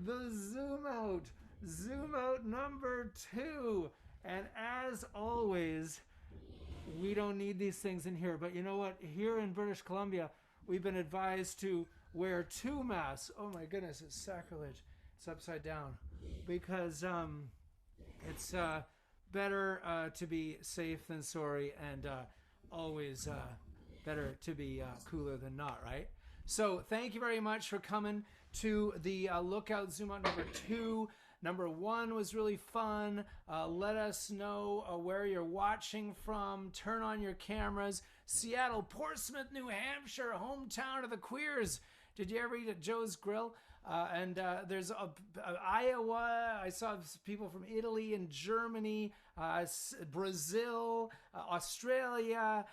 the Zoom out number 2. And as always, we don't need these things in here, but you know what? Here in British Columbia, we've been advised to wear 2 masks. Oh my goodness, it's sacrilege. It's upside down because it's better to be safe than sorry, and always better to be cooler than not, right? So thank you very much for coming to the Lookout Zoom Out number 2. Number 1 was really fun. Let us know where you're watching from. Turn on your cameras. Seattle, Portsmouth, New Hampshire, hometown of the queers. Did you ever eat at Joe's Grill? And there's Iowa. I saw people from Italy and Germany, Brazil, Australia,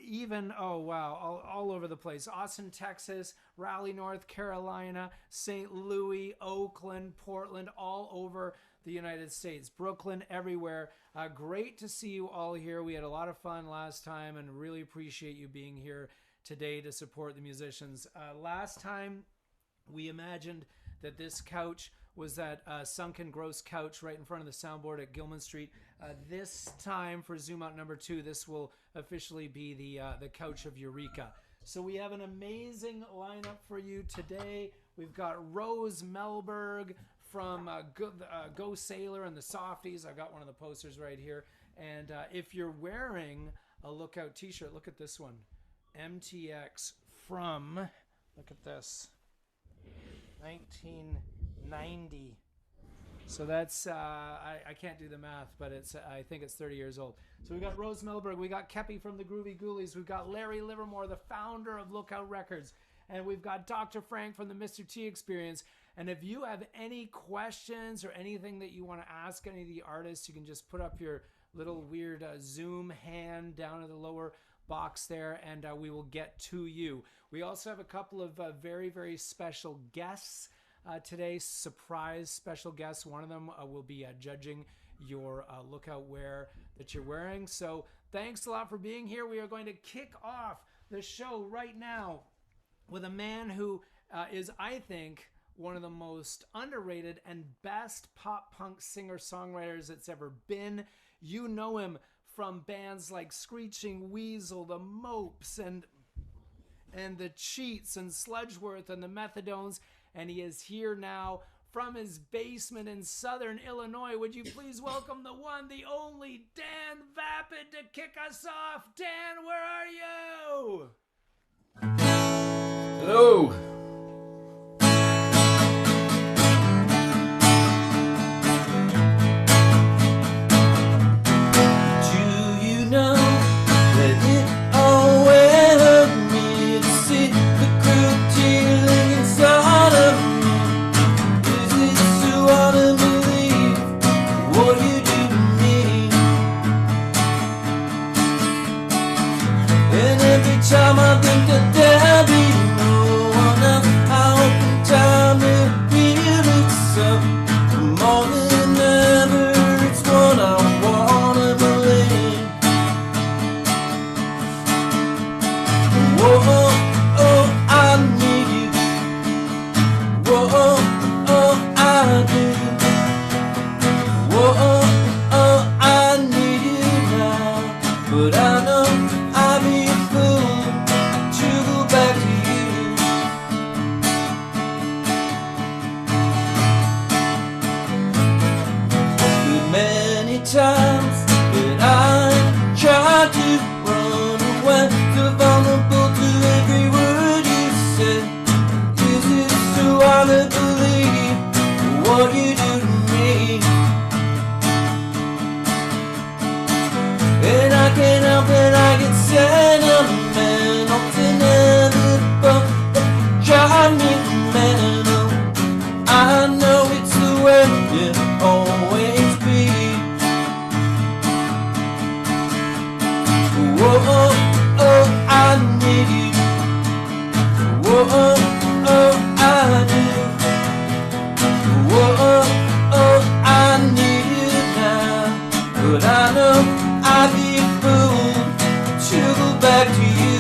even, oh wow, all over the place. Austin, Texas, Raleigh, North Carolina, St. Louis, Oakland, Portland, all over the United States. Brooklyn, everywhere. Great to see you all here. We had a lot of fun last time and really appreciate you being here today to support the musicians. Last time, we imagined that this couch was that sunken, gross couch right in front of the soundboard at Gilman Street. This time for Zoom Out number 2, this will officially be the couch of Eureka. So we have an amazing lineup for you today. We've got Rose Melberg from Go Sailor and the Softies. I got one of the posters right here. And if you're wearing a Lookout t-shirt, look at this one. MTX from, look at this, 1990. So that's I can't do the math, but it's I think it's 30 years old. So we got Rose Melberg, we got Kepi from the Groovie Ghoulies, we've got Larry Livermore, the founder of Lookout Records, and we've got Dr. Frank from the Mr. T Experience. And if you have any questions or anything that you want to ask any of the artists, you can just put up your little weird Zoom hand down in the lower box there, and we will get to you. We also have a couple of very, very special guests today, surprise special guests. One of them will be judging your Lookout wear that you're wearing. So thanks a lot for being here. We are going to kick off the show right now with a man who is, I think, one of the most underrated and best pop punk singer-songwriters that's ever been. You know him from bands like Screeching Weasel, the Mopes, and the Cheats, and Sludgeworth, and the Methadones, and he is here now from his basement in Southern Illinois. Would you please welcome the one, the only, Dan Vapid to kick us off. Dan, where are you? Hello. Time I think that there'll be no one else. I open time to feel itself more than ever. It's what I wanna believe. Whoa, oh, I need you. Whoa, oh, I do. Whoa, oh, I need you now. But I know I'll be a fool to go back to you. Too many times that I tried to run away, so vulnerable to every word you said. Is it so hard to believe what you do to me? And I can't help it, I get sentimental, inevitable, drive me mental. I know it's the way it always be. Whoa, oh, oh, I need you. Whoa, oh, oh, I do. Whoa, oh, oh, I need you now. But I know I'd be a fool to go back to you.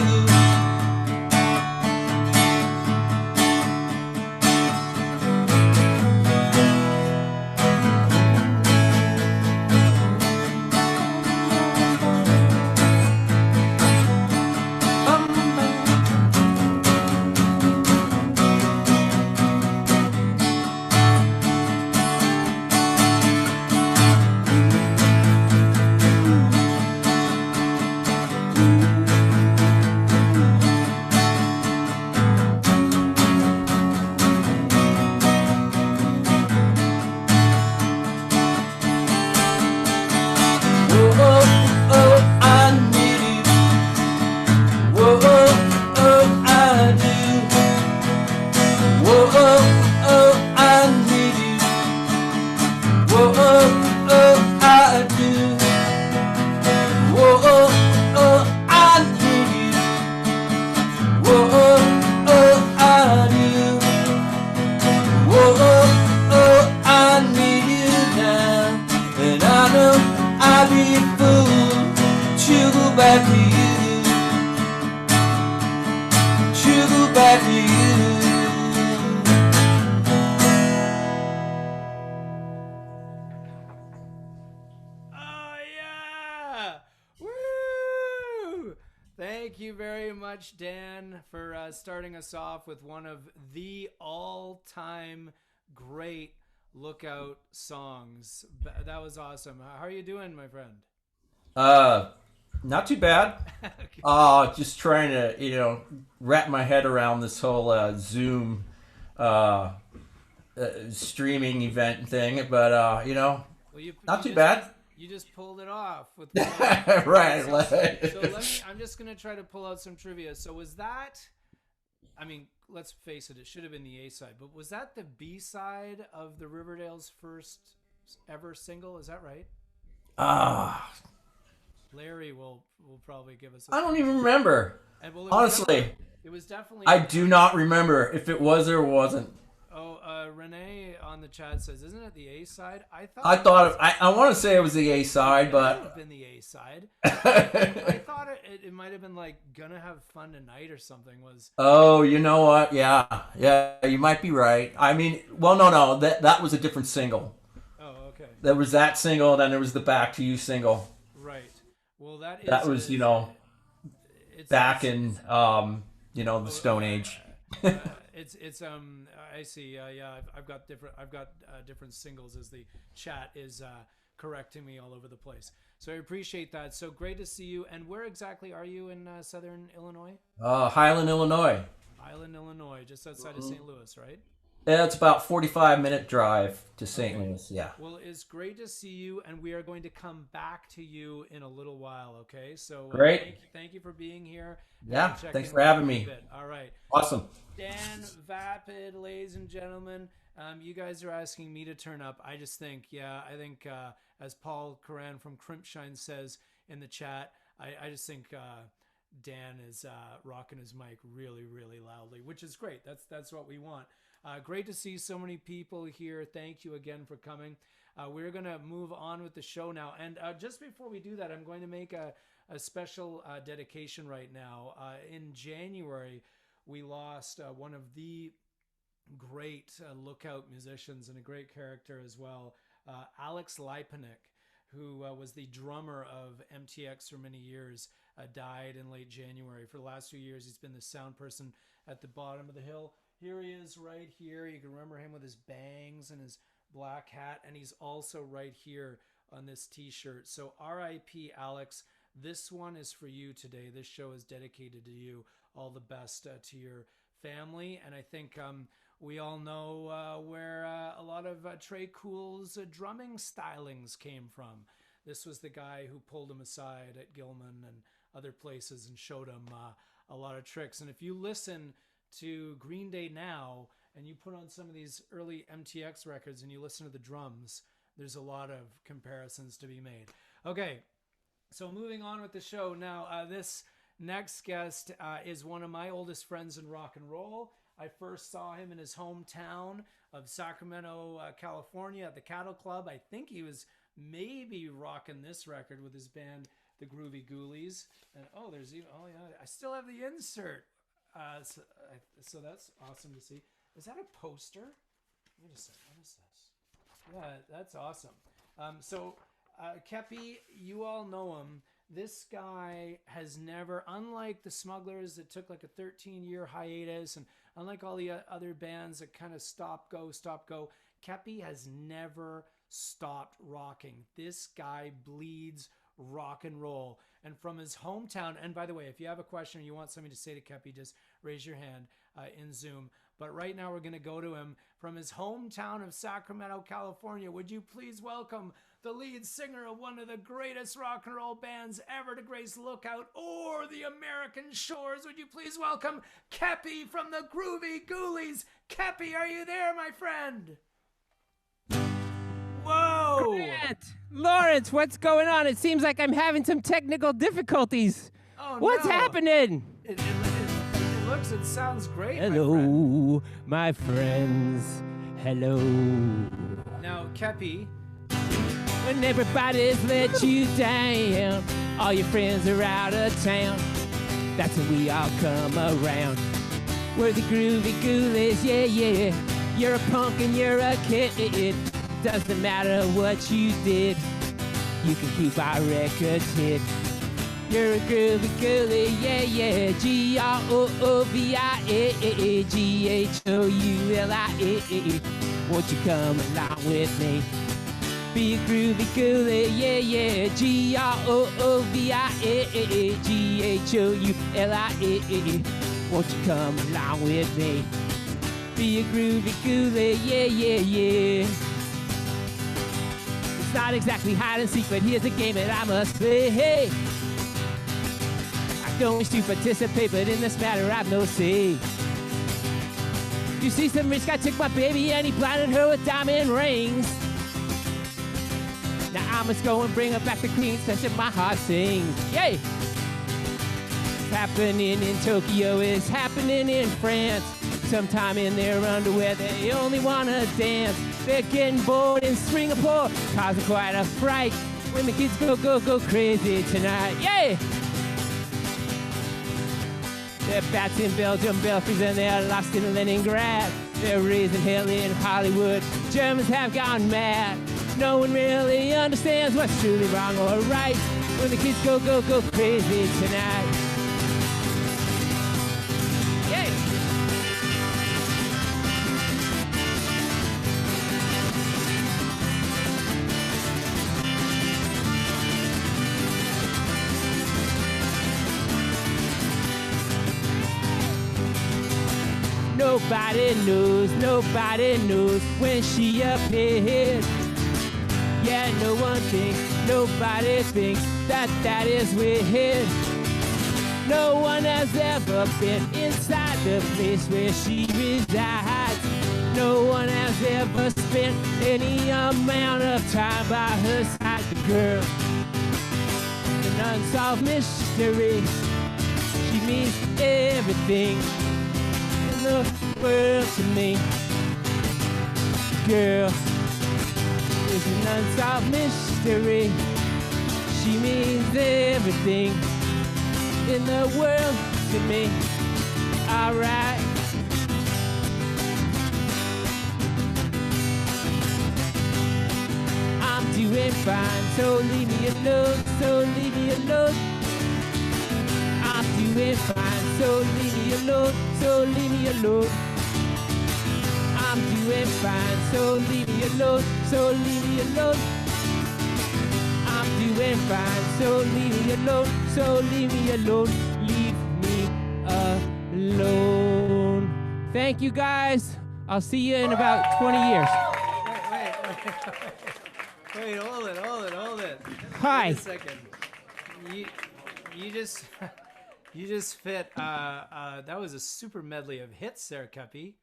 Thank you very much, Dan, for starting us off with one of the all-time great Lookout songs. That was awesome. How are you doing, my friend? Not too bad. Okay. Just trying to, wrap my head around this whole Zoom streaming event thing, but Well, not too bad. You just pulled it off with Right. I'm just gonna try to pull out some trivia. So was that? I mean, let's face it should have been the A side, but was that the B side of the Riverdales' first ever single? Is that right? Larry will probably give us. I don't even remember. Honestly, it was definitely. I do not remember if it was or wasn't. Oh, Renee on the chat says, "Isn't it the A side?" I want to say it was the A side, it but might have been the A side. I thought it might have been like "Gonna Have Fun Tonight" or something. Was oh, you know what? Yeah, you might be right. I mean, well, no, that was a different single. Oh, okay. There was that single, then there was the Back to You single. Right. Well, that was back in the Stone Age. It's I see. Yeah, I've got different singles as the chat is correcting me all over the place. So I appreciate that. So great to see you. And where exactly are you in Southern Illinois? Highland, Illinois. Highland, Illinois, just outside of St. Louis, right? Yeah, it's about 45-minute drive to St. Louis. Yeah. Well, it's great to see you, and we are going to come back to you in a little while. Okay. So great. Thank you for being here. Yeah. Thanks for having me. All right. Awesome. Dan Vapid, ladies and gentlemen. You guys are asking me to turn up. I just think, as Paul Coran from Crimpshine says in the chat, I just think Dan is rocking his mic really, really loudly, which is great. That's what we want. Great to see so many people here. Thank you again for coming. We're going to move on with the show now. And just before we do that, I'm going to make a special dedication right now. In January, we lost one of the great Lookout musicians and a great character as well, Alex Lipanek, who was the drummer of MTX for many years, died in late January. For the last few years, he's been the sound person at the bottom of the hill. Here he is right here. You can remember him with his bangs and his black hat, and he's also right here on this t-shirt. So R.I.P. Alex. This one is for you today. This show is dedicated to you. All the best to your family. And I think we all know where a lot of Trey Cool's drumming stylings came from. This was the guy who pulled him aside at Gilman and other places and showed him a lot of tricks. And if you listen to Green Day now and you put on some of these early MTX records and you listen to the drums, there's a lot of comparisons to be made. Okay, so moving on with the show now. This next guest is one of my oldest friends in rock and roll. I first saw him in his hometown of Sacramento, California at the Cattle Club. I think he was maybe rocking this record with his band, the Groovie Ghoulies. And I still have the insert. So that's awesome to see. Is that a poster? Wait a second. What is this? Yeah, that's awesome. Kepi, you all know him. This guy has never, unlike the Smugglers that took like a 13-year hiatus, and unlike all the other bands that kind of stop, go, Kepi has never stopped rocking. This guy bleeds rock and roll. And from his hometown, and by the way, if you have a question or you want something to say to Kepi, just raise your hand in Zoom. But right now we're going to go to him from his hometown of Sacramento, California. Would you please welcome the lead singer of one of the greatest rock and roll bands ever to grace Lookout or the American shores? Would you please welcome Kepi from the Groovie Ghoulies? Kepi, are you there, my friend? Whoa! Grant! Lawrence, what's going on? It seems like I'm having some technical difficulties. Oh, what's happening? It looks, it sounds great. Hello, my friends. Hello. Now, Kepi. When everybody's let you down, all your friends are out of town. That's when we all come around. We're the Groovie Ghoulies, yeah. You're a punk and you're a kid. Doesn't matter what you did, you can keep our records hit. You're a groovy ghoulie, yeah, yeah. Groovie, won't you come along with me? Be a groovy ghoulie, yeah, yeah. Groovie, won't you come along with me? Be a groovy ghoulie, yeah, yeah, yeah. It's not exactly hide and seek, but here's a game that I must play. Hey, I don't wish to participate, but in this matter I've no say. You see, some rich guy took my baby and he blinded her with diamond rings. Now I must go and bring her back to Queens, such that my heart sings. Yay! It's happening in Tokyo, it's happening in France. Sometime in their underwear, they only wanna dance. They're getting bored in Singapore, causing quite a fright when the kids go crazy tonight. Yay! They're bats in Belgium, Belfries, and they're lost in Leningrad. They're raising hell in Hollywood. Germans have gone mad. No one really understands what's truly wrong or right when the kids go crazy tonight. Yay! Nobody knows when she appears. Yeah, no one thinks, nobody thinks that is weird. No one has ever been inside the place where she resides. No one has ever spent any amount of time by her side. The girl, an unsolved mystery. She means everything in the world to me. Girl is an unsolved mystery. She means everything in the world to me. Alright. I'm doing fine, so leave me alone, I'm doing fine, so leave me alone, I'm doing fine, so leave me alone, I'm doing fine, so leave me alone, leave me alone. Thank you guys. I'll see you in about 20 years. Wait, hold it. Hi. Wait a second. You just fit. That was a super medley of hits there, Kepi.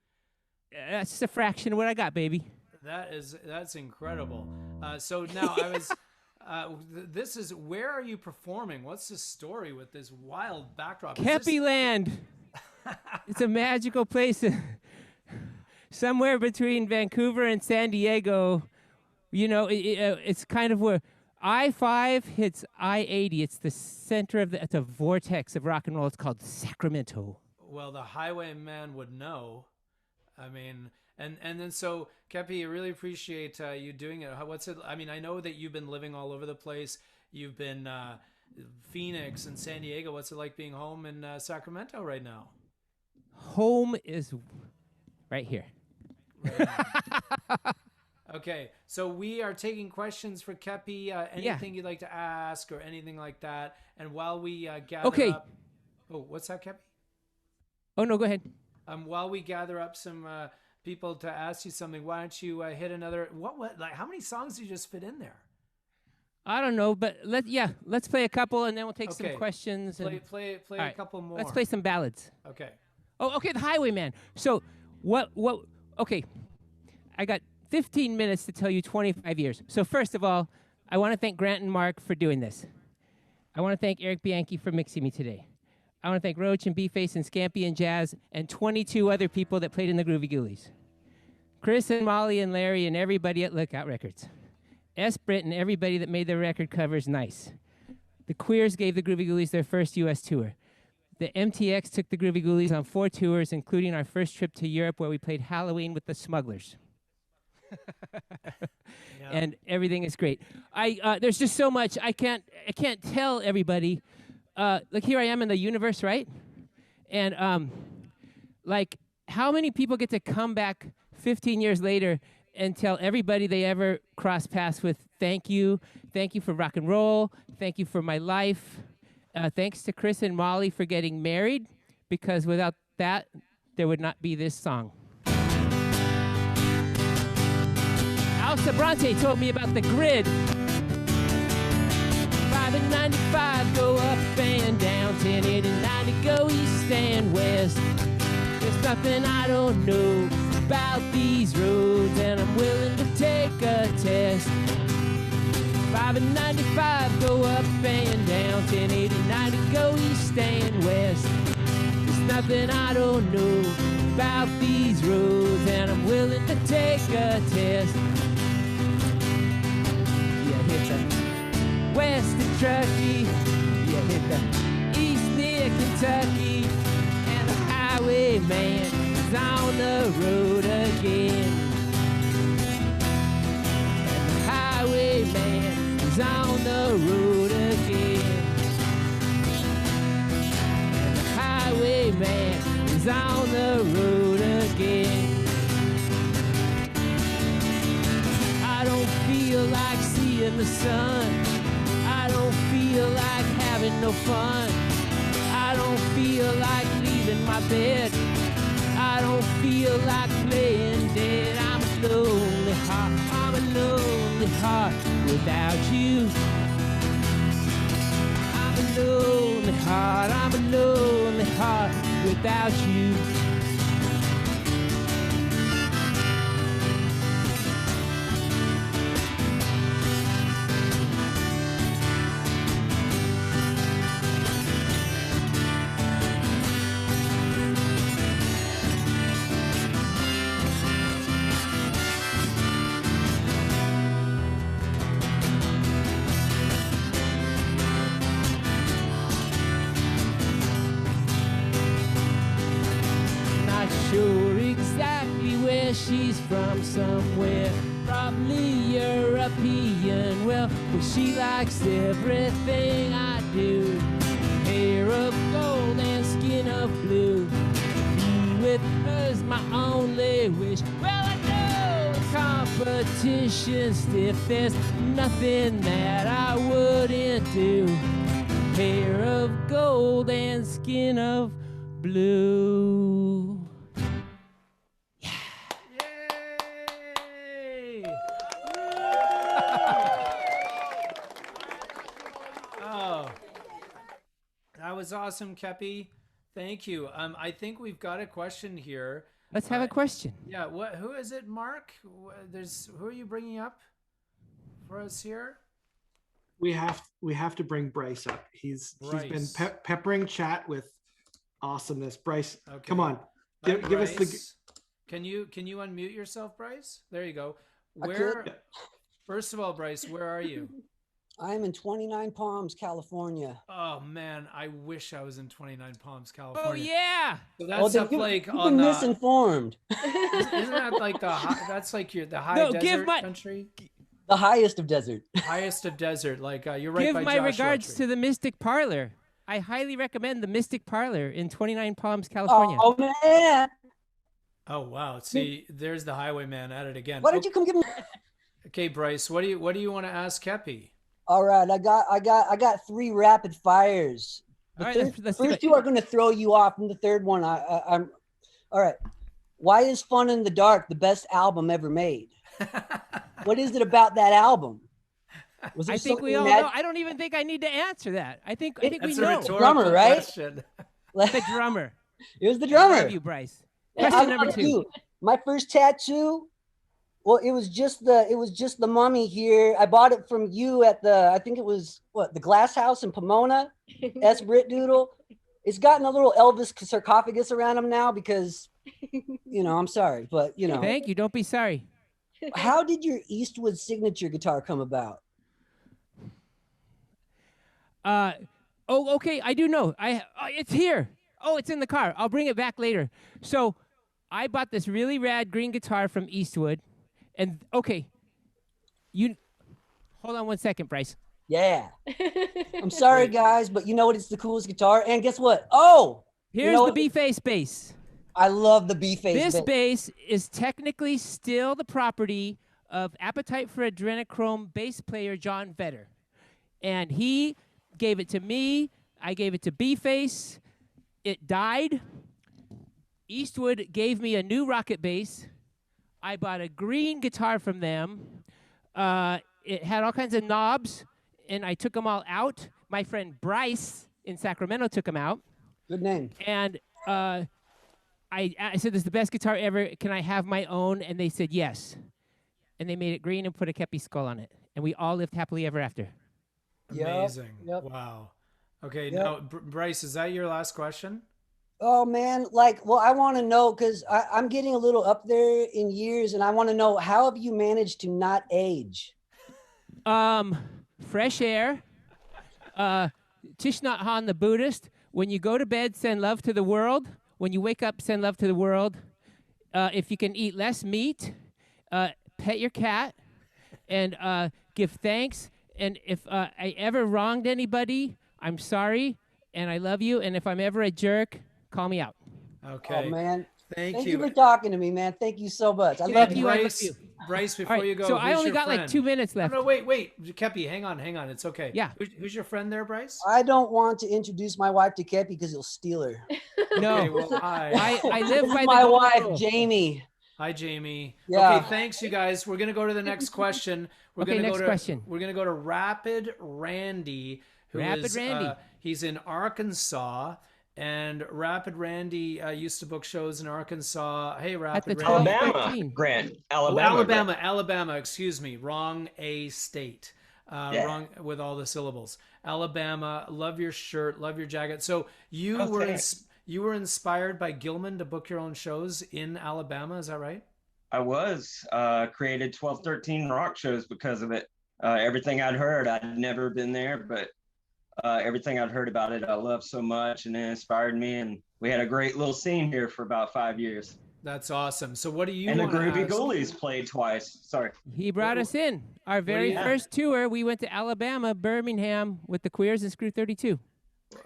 That's just a fraction of what I got, baby. That's incredible. So now I was. This is, where are you performing? What's the story with this wild backdrop? Kepi Land. It's a magical place, somewhere between Vancouver and San Diego. You know, it's kind of where I-5 hits I-80. It's the center of it's a vortex of rock and roll. It's called Sacramento. Well, the highwayman would know. I mean, and then so, Kepi, I really appreciate you doing it. What's it? I mean, I know that you've been living all over the place. You've been Phoenix and San Diego. What's it like being home in Sacramento right now? Home is right here. Right. Okay, so we are taking questions for Kepi. Anything you'd like to ask or anything like that. And while we gather up... Oh, what's that, Kepi? Oh, no, go ahead. While we gather up some people to ask you something, why don't you hit another... Like, how many songs do you just fit in there? I don't know, but let's play a couple, and then we'll take some questions. Play a couple more. Let's play some ballads. Okay. Oh, okay, the Highwayman. So, okay, I got 15 minutes to tell you 25 years. So first of all, I want to thank Grant and Mark for doing this. I want to thank Eric Bianchi for mixing me today. I want to thank Roach and B-Face and Scampy and Jazz and 22 other people that played in the Groovie Ghoulies. Chris and Molly and Larry and everybody at Lookout Records. S. Britt and everybody that made their record covers nice. The Queers gave the Groovie Ghoulies their first U.S. tour. The MTX took the Groovie Ghoulies on 4 tours, including our first trip to Europe where we played Halloween with the Smugglers. And everything is great. There's just so much I can't tell everybody like here I am in the universe, right? And like how many people get to come back 15 years later and tell everybody they ever crossed paths with, thank you for rock and roll, thank you for my life, thanks to Chris and Molly for getting married, because without that, there would not be this song. Al Sabrante told me about the grid. 5 and 95 go up and down, 10, 8 and 90 go east and west. There's nothing I don't know about these roads, and I'm willing to take a test. 5 and 95 go up and down, 10, 8 and 90 go east and west. There's nothing I don't know about these roads, and I'm willing to take a test. You hit the west of Truckee, you hit the east near Kentucky, and the highwayman is on the road again. And the highwayman is on the road again. And the highwayman is on the road again. I don't feel like seeing the sun. I don't feel like having no fun. I don't feel like leaving my bed. I don't feel like playing dead. I'm a lonely heart. I'm a lonely heart without you. I'm a lonely heart. I'm a lonely heart without you. Sure exactly where she's from, somewhere probably European. Well, she likes everything I do. Hair of gold and skin of blue. Be with her's my only wish. Well, I know the competition's stiff. There's nothing that I wouldn't do. Hair of gold and skin of blue. That was awesome, Kepi. Thank you. I think we've got a question here. Let's have a question. Yeah. Who is it, Mark? Who are you bringing up for us here? We have to bring Bryce up. He's been peppering chat with awesomeness. Bryce, okay. Come on, give us the. Can you unmute yourself, Bryce? There you go. First of all, Bryce, where are you? I'm in 29 Palms, California. Oh man, I wish I was in 29 Palms, California. Oh yeah. So that's up like on the misinformed. Isn't that like the high desert country? The highest of desert. Highest of desert. Like you're right. Give my regards to the Mystic Parlor. I highly recommend the Mystic Parlor in 29 Palms, California. Oh man. Oh wow. See, there's the highwayman at it again. Why don't you come give me? Okay, Bryce. What do you want to ask Kepi? All right, I got 3 rapid fires. The first 2 are going to throw you off, and the third one, I'm. All right, why is Fun in the Dark the best album ever made? What is it about that album? I think we all know. I don't even think I need to answer that. I think we know. The drummer, right? The drummer. It was the drummer. I love you, Bryce. Question number 2. My first tattoo. Well, it was just the mummy here. I bought it from you at I think it was the Glass House in Pomona, S. Brit Doodle. It's gotten a little Elvis sarcophagus around him now because, I'm sorry, but Thank you. Don't be sorry. How did your Eastwood signature guitar come about? Okay. I do know. It's here. Oh, it's in the car. I'll bring it back later. So, I bought this really rad green guitar from Eastwood. And okay, hold on one second, Bryce. Yeah. I'm sorry, guys, but you know what? It's the coolest guitar. And guess what? Oh, Here's the B-face bass. I love the B-face. This bass is technically still the property of Appetite for Adrenochrome bass player John Vetter. And he gave it to me. I gave it to B-face. It died. Eastwood gave me a new rocket bass. I bought a green guitar from them. It had all kinds of knobs, and I took them all out. My friend Bryce in Sacramento took them out. Good name. And I said, this is the best guitar ever. Can I have my own? And they said yes. And they made it green and put a Kepi skull on it. And we all lived happily ever after. Amazing. Yep. Wow. Okay, now, Bryce, is that your last question? Oh, man. Well, I want to know, because I'm getting a little up there in years, and I want to know, how have you managed to not age? Fresh air. Thich Nhat Hanh, the Buddhist. When you go to bed, send love to the world. When you wake up, send love to the world. If you can eat less meat, pet your cat, and give thanks. And if I ever wronged anybody, I'm sorry, and I love you. And if I'm ever a jerk, call me out. Okay. Oh, man. Thank you for talking to me, man. Thank you so much. I love you. Bryce, before you go, so I only got friend? like 2 minutes left. No, wait. Kepi, hang on. It's okay. Yeah. Who's your friend there, Bryce? I don't want to introduce my wife to Kepi because he'll steal her. No. Okay, well, hi. I live by my the wife, rule. Jamie. Hi, Jamie. Yeah. Okay, thanks, you guys. We're gonna go to the next question. We're gonna go to Rapid Randy. Randy. He's in Arkansas. And Rapid Randy used to book shows in Arkansas. Hey, Rapid Randy. Alabama, Grant. Alabama. Excuse me. Wrong A state. Wrong with all the syllables. Alabama. Love your shirt. Love your jacket. So you were inspired by Gilman to book your own shows in Alabama. Is that right? I was. Created 1213 rock shows because of it. Everything I'd heard, I'd never been there, but everything I'd heard about it, I loved so much, and it inspired me. And we had a great little scene here for about 5 years. That's awesome. So what do you and want the to Groovie ask? Ghoulies played twice. Sorry. He brought us in. Our very first tour, we went to Alabama, Birmingham, with the Queers and Screw 32.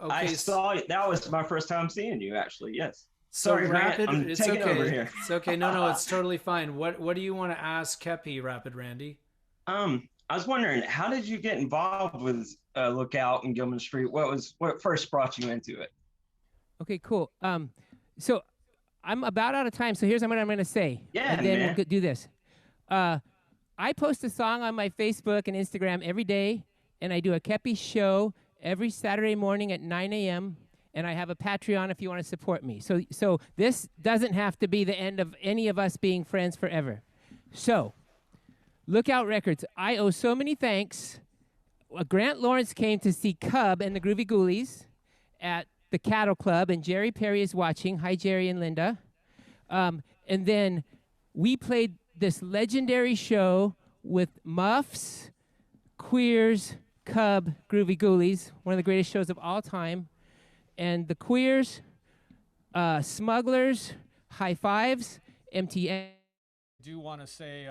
Okay, I saw it. That was my first time seeing you, actually. Yes. So Sorry, Rapid, Grant, it's taking okay. over here. It's okay. No, it's totally fine. What do you want to ask Kepi, Rapid Randy? I was wondering, how did you get involved with Lookout and Gilman Street? What first brought you into it? Okay, cool. So I'm about out of time, so here's what I'm going to say. Yeah, and then man. we'll do this. I post a song on my Facebook and Instagram every day, and I do a Kepi show every Saturday morning at 9 a.m., and I have a Patreon if you want to support me. So this doesn't have to be the end of any of us being friends forever. So Lookout Records, I owe so many thanks. Grant Lawrence came to see Cub and the Groovie Ghoulies at the Cattle Club, and Jerry Perry is watching. Hi, Jerry and Linda. And then we played this legendary show with Muffs, Queers, Cub, Groovie Ghoulies, one of the greatest shows of all time. And the Queers, Smugglers, High Fives, MTN. I do want to say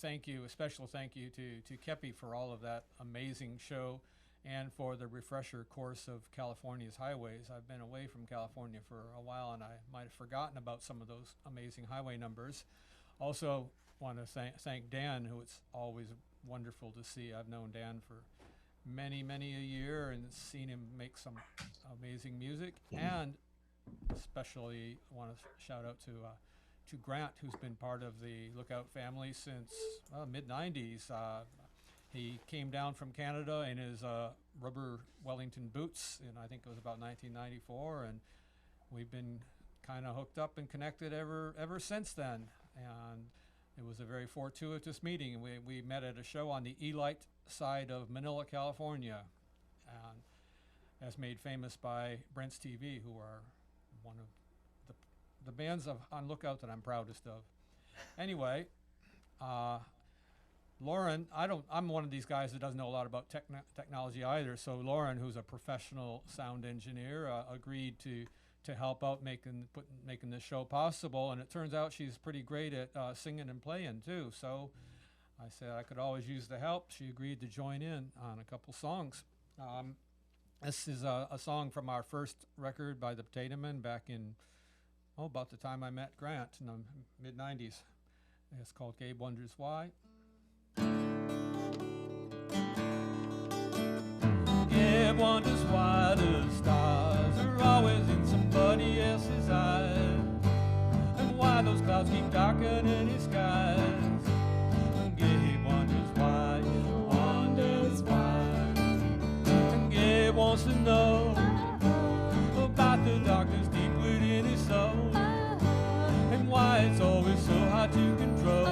thank you, a special thank you to Kepi for all of that amazing show and for the refresher course of California's highways. I've been away from California for a while, and I might have forgotten about some of those amazing highway numbers. Also want to thank Dan, who it's always wonderful to see. I've known Dan for many a year and seen him make some amazing music, and especially want to shout out to Grant, who's been part of the Lookout family since mid-90s. He came down from Canada in his rubber Wellington boots, and I think it was about 1994, and we've been kind of hooked up and connected ever since then. And it was a very fortuitous meeting. We met at a show on the Elite side of Manila, California, and as made famous by Brent's TV, who are one of the bands on Lookout that I'm proudest of. Anyway, Lauren, I'm one of these guys that doesn't know a lot about technology either. So Lauren, who's a professional sound engineer, agreed to help out making this show possible. And it turns out she's pretty great at singing and playing too. So I said I could always use the help. She agreed to join in on a couple songs. This is a song from our first record by the Potato Men back in, about the time I met Grant in the mid-90s. It's called Gabe Wonders Why. Gabe wonders why the stars are always in somebody else's eyes, and why those clouds keep darkening his skies. And Gabe wonders why, and Gabe wants to know about the darkness deep within his soul, and why it's always so hard to control.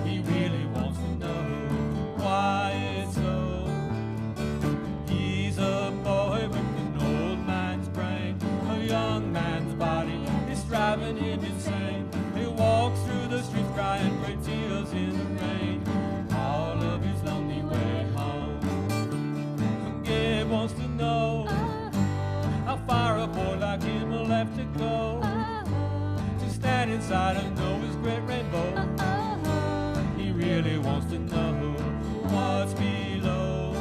He really wants to know why it's so. He's a boy with an old man's brain, a young man's body is driving him insane. He walks through the streets crying great tears in the rain, all of his lonely way home. And Gabe wants to know how far a boy like him will have to go to stand inside of Noah's great rainbow. He really wants to know what's below.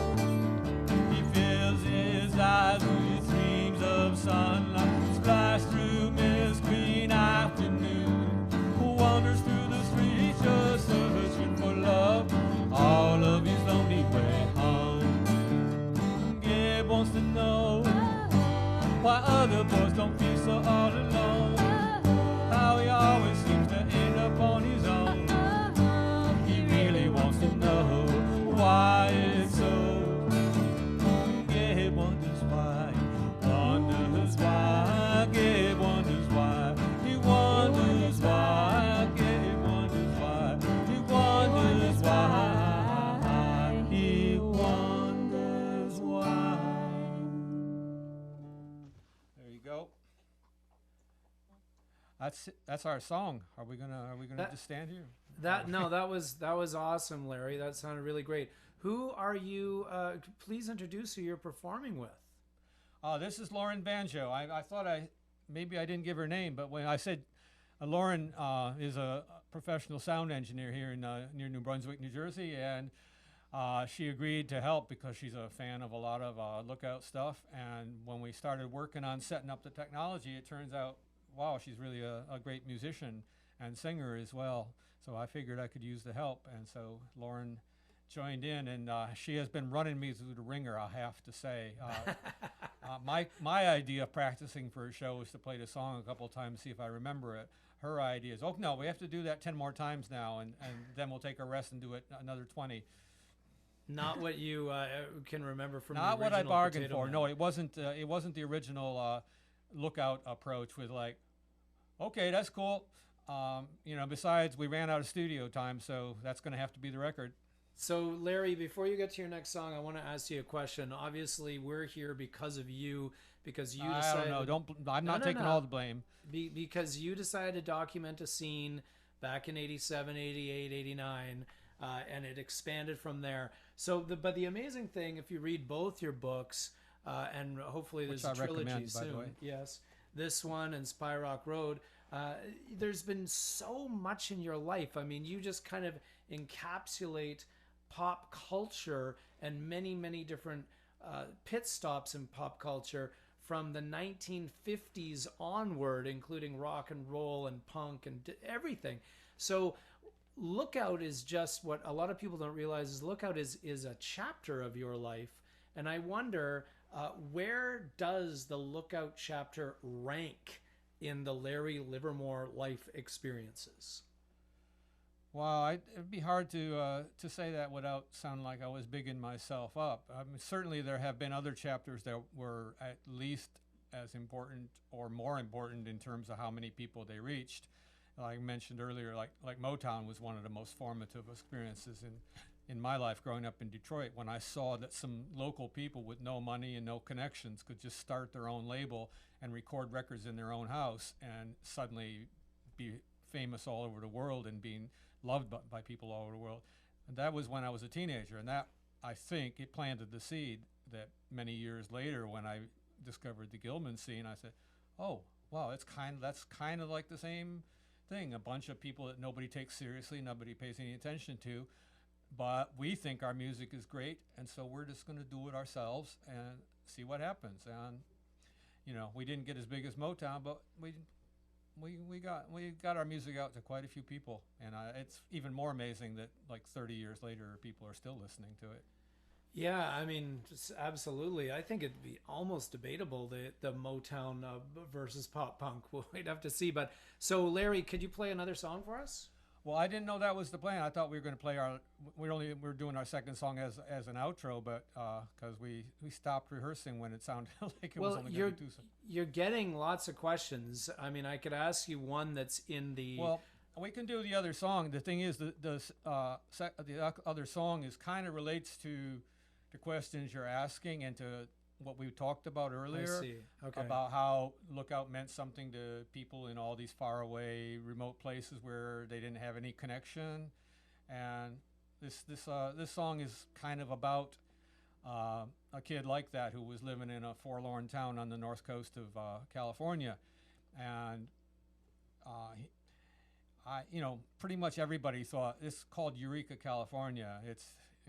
He fills his eyes with streams of sunlight, splash through mist green afternoon, wanders through the streets just searching for love, all of his lonely way home. Gabe wants to know why other boys don't feel so all alone, how he always seems to end up on his own. He really wants to know why it's so. Gabe wonders why, wonders why. Gabe wonders why, he wonders why. Gabe wonders why, he wonders why. He wonders why. There you go. That's our song. Are we gonna just stand here? That was awesome, Larry. That sounded really great. Who are you? Please introduce who you're performing with. This is Lauren Banjo. I thought maybe I didn't give her name, but when I said Lauren is a professional sound engineer here in near New Brunswick, New Jersey, and she agreed to help because she's a fan of a lot of Lookout stuff. And when we started working on setting up the technology, it turns out, wow, she's really a great musician and singer as well. So I figured I could use the help, and so Lauren joined in, and she has been running me through the ringer, I have to say. My idea of practicing for a show was to play the song a couple of times, see if I remember it. Her idea is, oh no, we have to do that 10 more times now, and then we'll take a rest and do it another 20. Not what you can remember from Not the what I original bargained Potato for. Man. No, it wasn't the original Lookout approach with like, okay, that's cool. Besides, we ran out of studio time, so that's going to have to be the record. So, Larry, before you get to your next song, I want to ask you a question. Obviously, we're here because of you, because you decided... I don't know. I'm not taking all the blame. Because you decided to document a scene back in 87, 88, 89, and it expanded from there. So, but the amazing thing, if you read both your books, and hopefully there's a trilogy soon. By the way. Yes, this one and Spy Rock Road. There's been so much in your life. I mean, you just kind of encapsulate pop culture and many, many different pit stops in pop culture from the 1950s onward, including rock and roll and punk and everything. So Lookout is just what a lot of people don't realize is Lookout is a chapter of your life. And I wonder, where does the Lookout chapter rank in the Larry Livermore life experiences? Well, it'd be hard to say that without sounding like I was bigging myself up. I mean, certainly there have been other chapters that were at least as important or more important in terms of how many people they reached. Like I mentioned earlier, like Motown was one of the most formative experiences in my life growing up in Detroit, when I saw that some local people with no money and no connections could just start their own label and record records in their own house and suddenly be famous all over the world and being loved by people all over the world. And that was when I was a teenager, and that, I think, it planted the seed that many years later, when I discovered the Gilman scene, I said, oh, wow, that's kind of like the same thing, a bunch of people that nobody takes seriously, nobody pays any attention to, but we think our music is great, and so we're just going to do it ourselves and see what happens. And you know, we didn't get as big as Motown, but we got our music out to quite a few people, and it's even more amazing that like 30 years later, people are still listening to it. Yeah, I mean, just absolutely. I think it'd be almost debatable the Motown versus pop punk. We'd have to see. But so, Larry, could you play another song for us? Well, I didn't know that was the plan. I thought we were going to play we're doing our second song as an outro, but because we stopped rehearsing when it sounded like it was only going to be 2 songs. You're getting lots of questions. I mean, I could ask you one that's in the. Well, we can do the other song. The thing is, the other song is kind of relates to the questions you're asking and to what we talked about earlier. I see. Okay. About how Lookout meant something to people in all these faraway, remote places where they didn't have any connection, and this song is kind of about a kid like that who was living in a forlorn town on the north coast of California, and pretty much everybody thought it's called Eureka, California.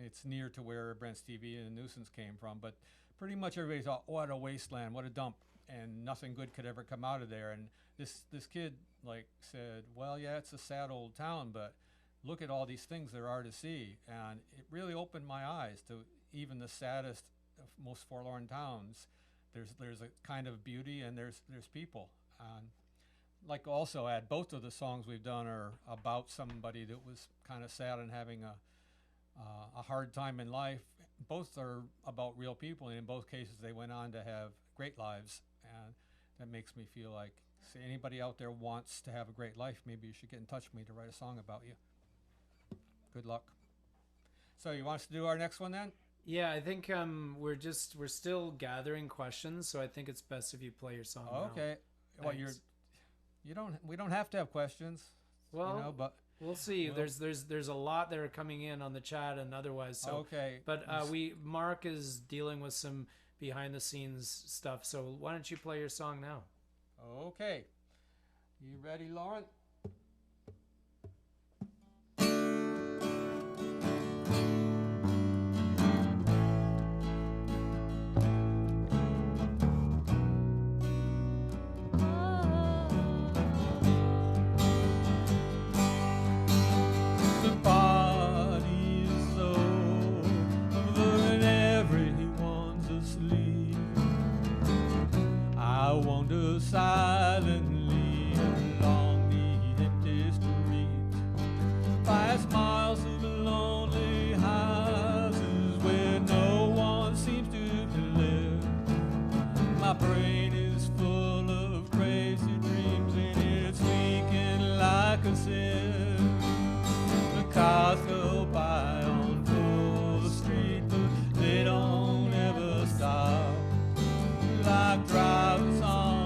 It's near to where Brent Stevie and Nuisance came from, but pretty much everybody thought, what a wasteland, what a dump, and nothing good could ever come out of there. And this kid like said, well, yeah, it's a sad old town, but look at all these things there are to see. And it really opened my eyes to even the saddest, most forlorn towns. There's a kind of beauty, and there's people. And like also add, both of the songs we've done are about somebody that was kind of sad and having a hard time in life. Both are about real people, and in both cases they went on to have great lives, and that makes me feel like, say, anybody out there wants to have a great life, maybe you should get in touch with me to write a song about you. Good luck. So you want us to do our next one then? Yeah, I think we're still gathering questions, so I think it's best if you play your song now. Okay. Well, we don't have to have questions. Well, but we'll see. There's a lot that are coming in on the chat and otherwise. So okay. But Mark is dealing with some behind the scenes stuff. So why don't you play your song now? Okay. You ready, Lauren? Silently along the empty street, past miles of lonely houses where no one seems to live. My brain is full of crazy dreams, and it's leaking like a sieve. The cars go by on full street, but they don't ever stop. Like drivers on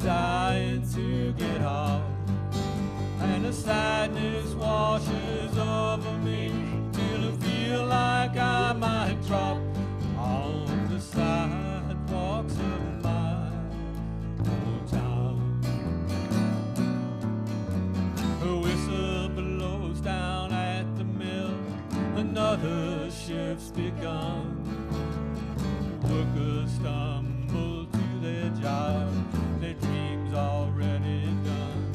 dying to get off, and the sadness washes over me till I feel like I might drop on the sidewalks of my old town. A whistle blows down at the mill, another shift's begun. Workers stumble to their job, their dreams already done.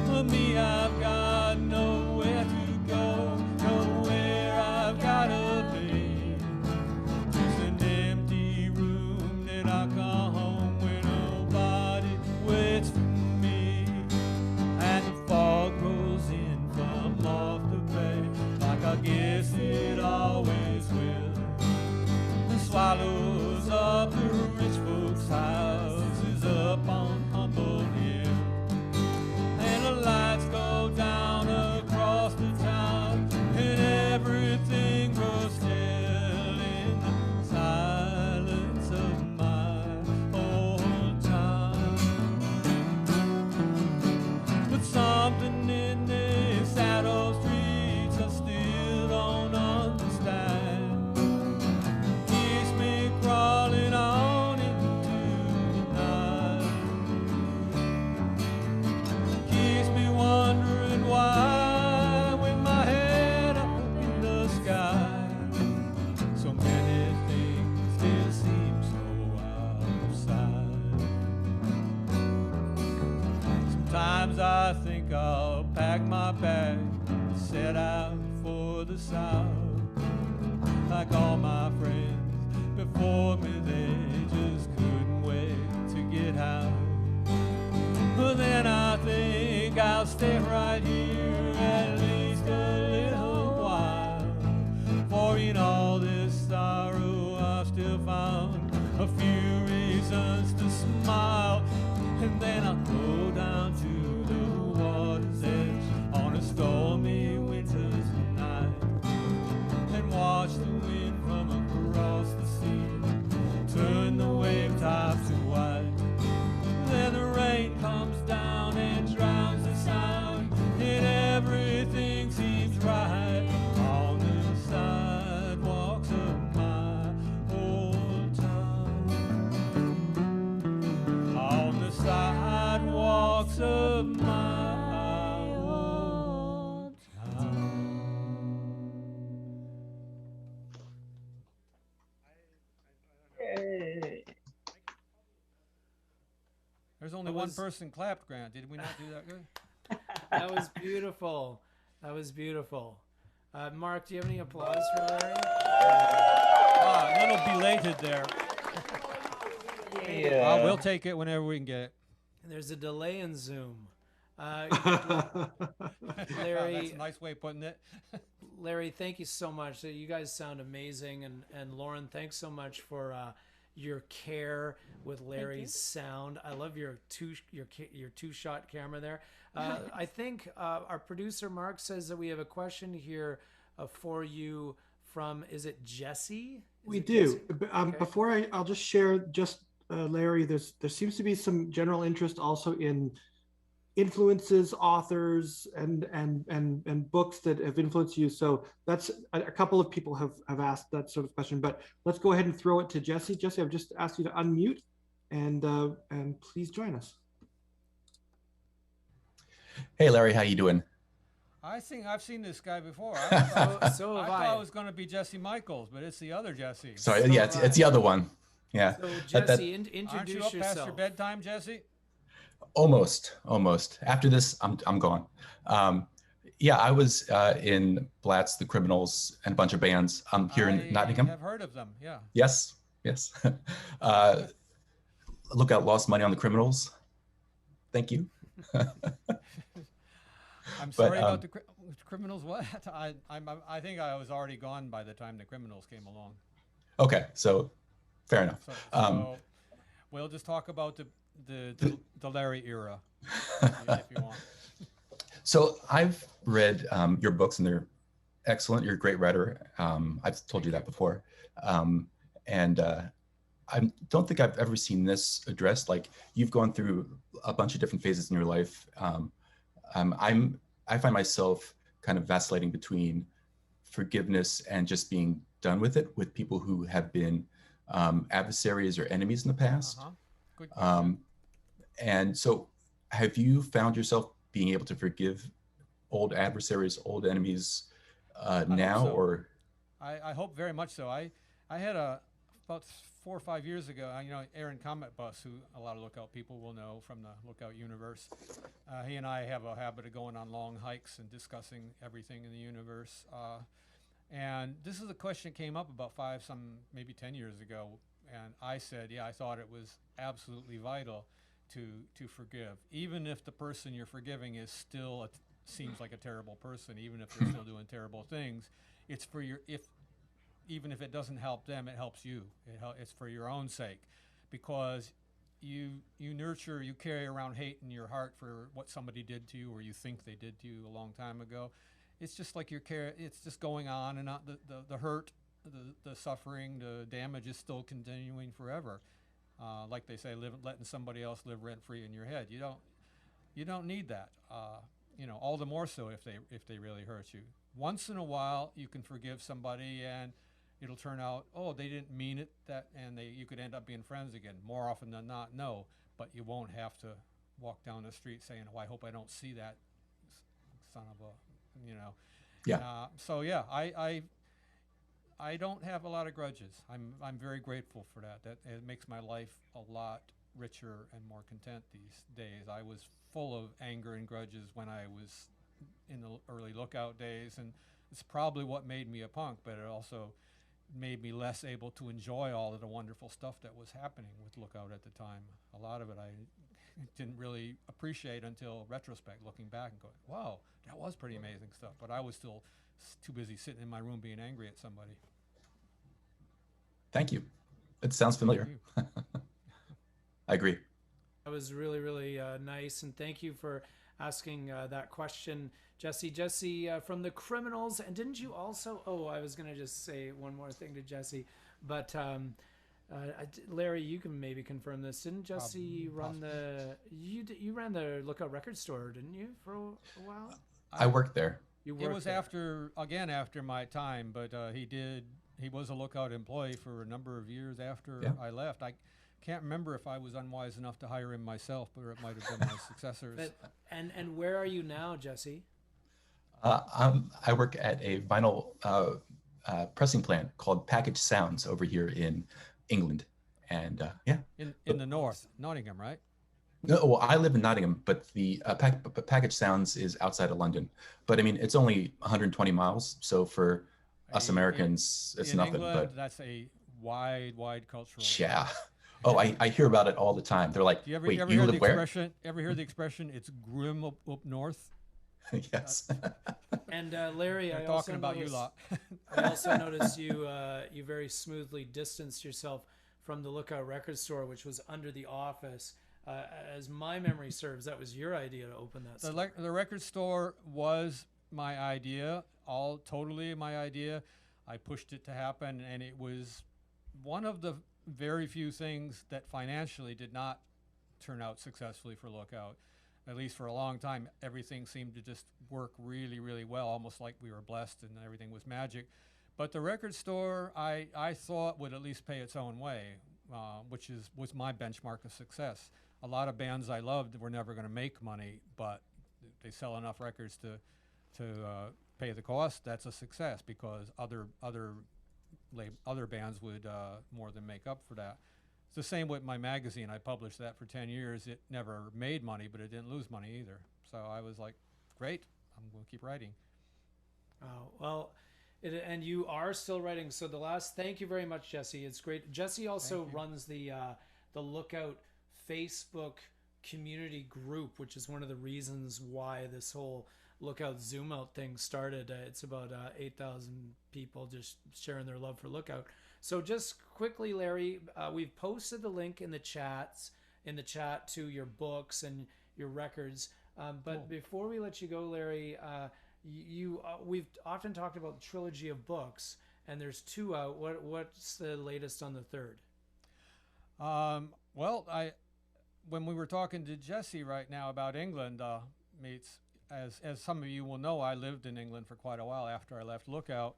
For me, I've got nowhere to go, nowhere I've gotta be. Just an empty room that I come home where nobody waits for me. And the fog rolls in from off the bay, like I guess it always will. The swallows up the rich folks' houses up on Humboldt Hill, and the lights go down across the town, and everything grows still in the silence of my I'll pack my bag, set out for the south. Like all my friends before me, they just couldn't wait to get out. But then I think I'll stay right here at least a little while. For in all this sorrow I've still found a few reasons to smile. And then I'll go down to the water's edge on a stormy winter's night and watch the wind from across the sea turn the wave tops to white. Then the rain comes down and drowns the sound, and everything seems right on the sidewalks of my old town. On the sidewalks of my old town. There's only one person clapped, Grant. Did we not do that good? That was beautiful. That was beautiful. Mark, do you have any applause for Larry? A little belated there. Yeah. We'll take it whenever we can get it. There's a delay in Zoom. Larry, that's a nice way of putting it. Larry, thank you so much. You guys sound amazing, and Lauren, thanks so much for your care with Larry's sound. I love your two-shot camera there. I think our producer Mark says that we have a question here for you from, is it Jesse? We do. Okay. Before I'll just share Larry, there seems to be some general interest also in influences, authors, and books that have influenced you. So that's a couple of people have asked that sort of question, but let's go ahead and throw it to Jesse. Jesse, I've just asked you to unmute and please join us. Hey Larry, how you doing? I think I've seen this guy before. So I thought it was going to be Jesse Michaels, but it's the other Jesse. Sorry, yeah, it's the other one. Yeah. So Jesse, introduce Aren't you up yourself. past your bedtime, Jesse? Almost. After this, I'm gone. Yeah, I was in Blatz, the Criminals, and a bunch of bands here in Nottingham. I've heard of them. Yeah. Yes. Lookout lost money on the Criminals. Thank you. I'm sorry about the Criminals. What? I think I was already gone by the time the Criminals came along. Okay, so fair enough. So we'll just talk about the Larry era, if you want. So I've read your books, and they're excellent. You're a great writer. I've told you that before. And I don't think I've ever seen this addressed. Like, you've gone through a bunch of different phases in your life. I find myself kind of vacillating between forgiveness and just being done with it with people who have been adversaries or enemies in the past. Good question. And so have you found yourself being able to forgive old adversaries, old enemies now? So. Or I hope very much so. I had about 4 or 5 years ago, Aaron Comet Bus, who a lot of Lookout people will know from the Lookout universe. He and I have a habit of going on long hikes and discussing everything in the universe. And this is a question that came up about maybe 10 years ago. And I said, I thought it was absolutely vital to forgive, even if the person you're forgiving is still seems like a terrible person, even if they're still doing terrible things. It's for even if it doesn't help them, it helps you. It's for your own sake, because you carry around hate in your heart for what somebody did to you, or you think they did to you a long time ago. It's just like it's just going on and on. The hurt, the suffering, the damage is still continuing forever. Like they say, letting somebody else live rent free in your head. You don't need that. All the more so if they really hurt you. Once in a while, you can forgive somebody, and it'll turn out, they didn't mean it, and you could end up being friends again. More often than not, no. But you won't have to walk down the street saying, I hope I don't see that son of a, Yeah. I don't have a lot of grudges. I'm very grateful for that. That it makes my life a lot richer and more content these days. I was full of anger and grudges when I was in the early Lookout days, and it's probably what made me a punk, but it also made me less able to enjoy all of the wonderful stuff that was happening with Lookout at the time. A lot of it I didn't really appreciate until retrospect, looking back and going, wow, that was pretty amazing stuff. But I was still too busy sitting in my room being angry at somebody. Thank you. It sounds familiar. I agree. That was really, really nice. And thank you for asking that question, Jesse. Jesse, from the Criminals. And didn't you also, I was going to just say one more thing to Jesse, but Larry, you can maybe confirm this. Didn't Jesse run you ran the Lookout record store, didn't you, for a while? I worked there. It was after my time, but he was a Lookout employee for a number of years after I left. I can't remember if I was unwise enough to hire him myself, but it might have been my successors. And where are you now, Jesse? I work at a vinyl pressing plant called Package Sounds over here in England, and in the north, Nottingham, right? No, well, I live in Nottingham, but the Package Sounds is outside of London. But I mean, it's only 120 miles, so for us Americans, it's nothing. England, but that's a wide cultural. Yeah. Oh, I hear about it all the time. They're like, wait, you live where? Ever hear the expression? It's grim up north. Yes. And Larry, I also about you lot. I also noticed you very smoothly distanced yourself from the Lookout record store, which was under the office. As my memory serves, that was your idea to open that store. The record store was my idea, totally my idea. I pushed it to happen, and it was one of the very few things that financially did not turn out successfully for Lookout. At least for a long time, everything seemed to just work really, really well, almost like we were blessed and everything was magic. But the record store, I thought would at least pay its own way, which was my benchmark of success. A lot of bands I loved were never going to make money, but they sell enough records to pay the cost. That's a success, because other bands would more than make up for that. It's the same with my magazine. I published that for 10 years. It never made money, but it didn't lose money either. So I was like, great, I'm going to keep writing. Oh, well, and you are still writing. So thank you very much, Jesse. It's great. Jesse also runs the Lookout Facebook community group, which is one of the reasons why this whole Lookout Zoomout thing started. It's about 8,000 people just sharing their love for Lookout. So just quickly, Larry, we've posted the link in the chat to your books and your records. But before we let you go, Larry, we've often talked about the trilogy of books, and there's 2 out. What's the latest on the 3rd? Well, when we were talking to Jesse right now about England, as some of you will know, I lived in England for quite a while after I left Lookout.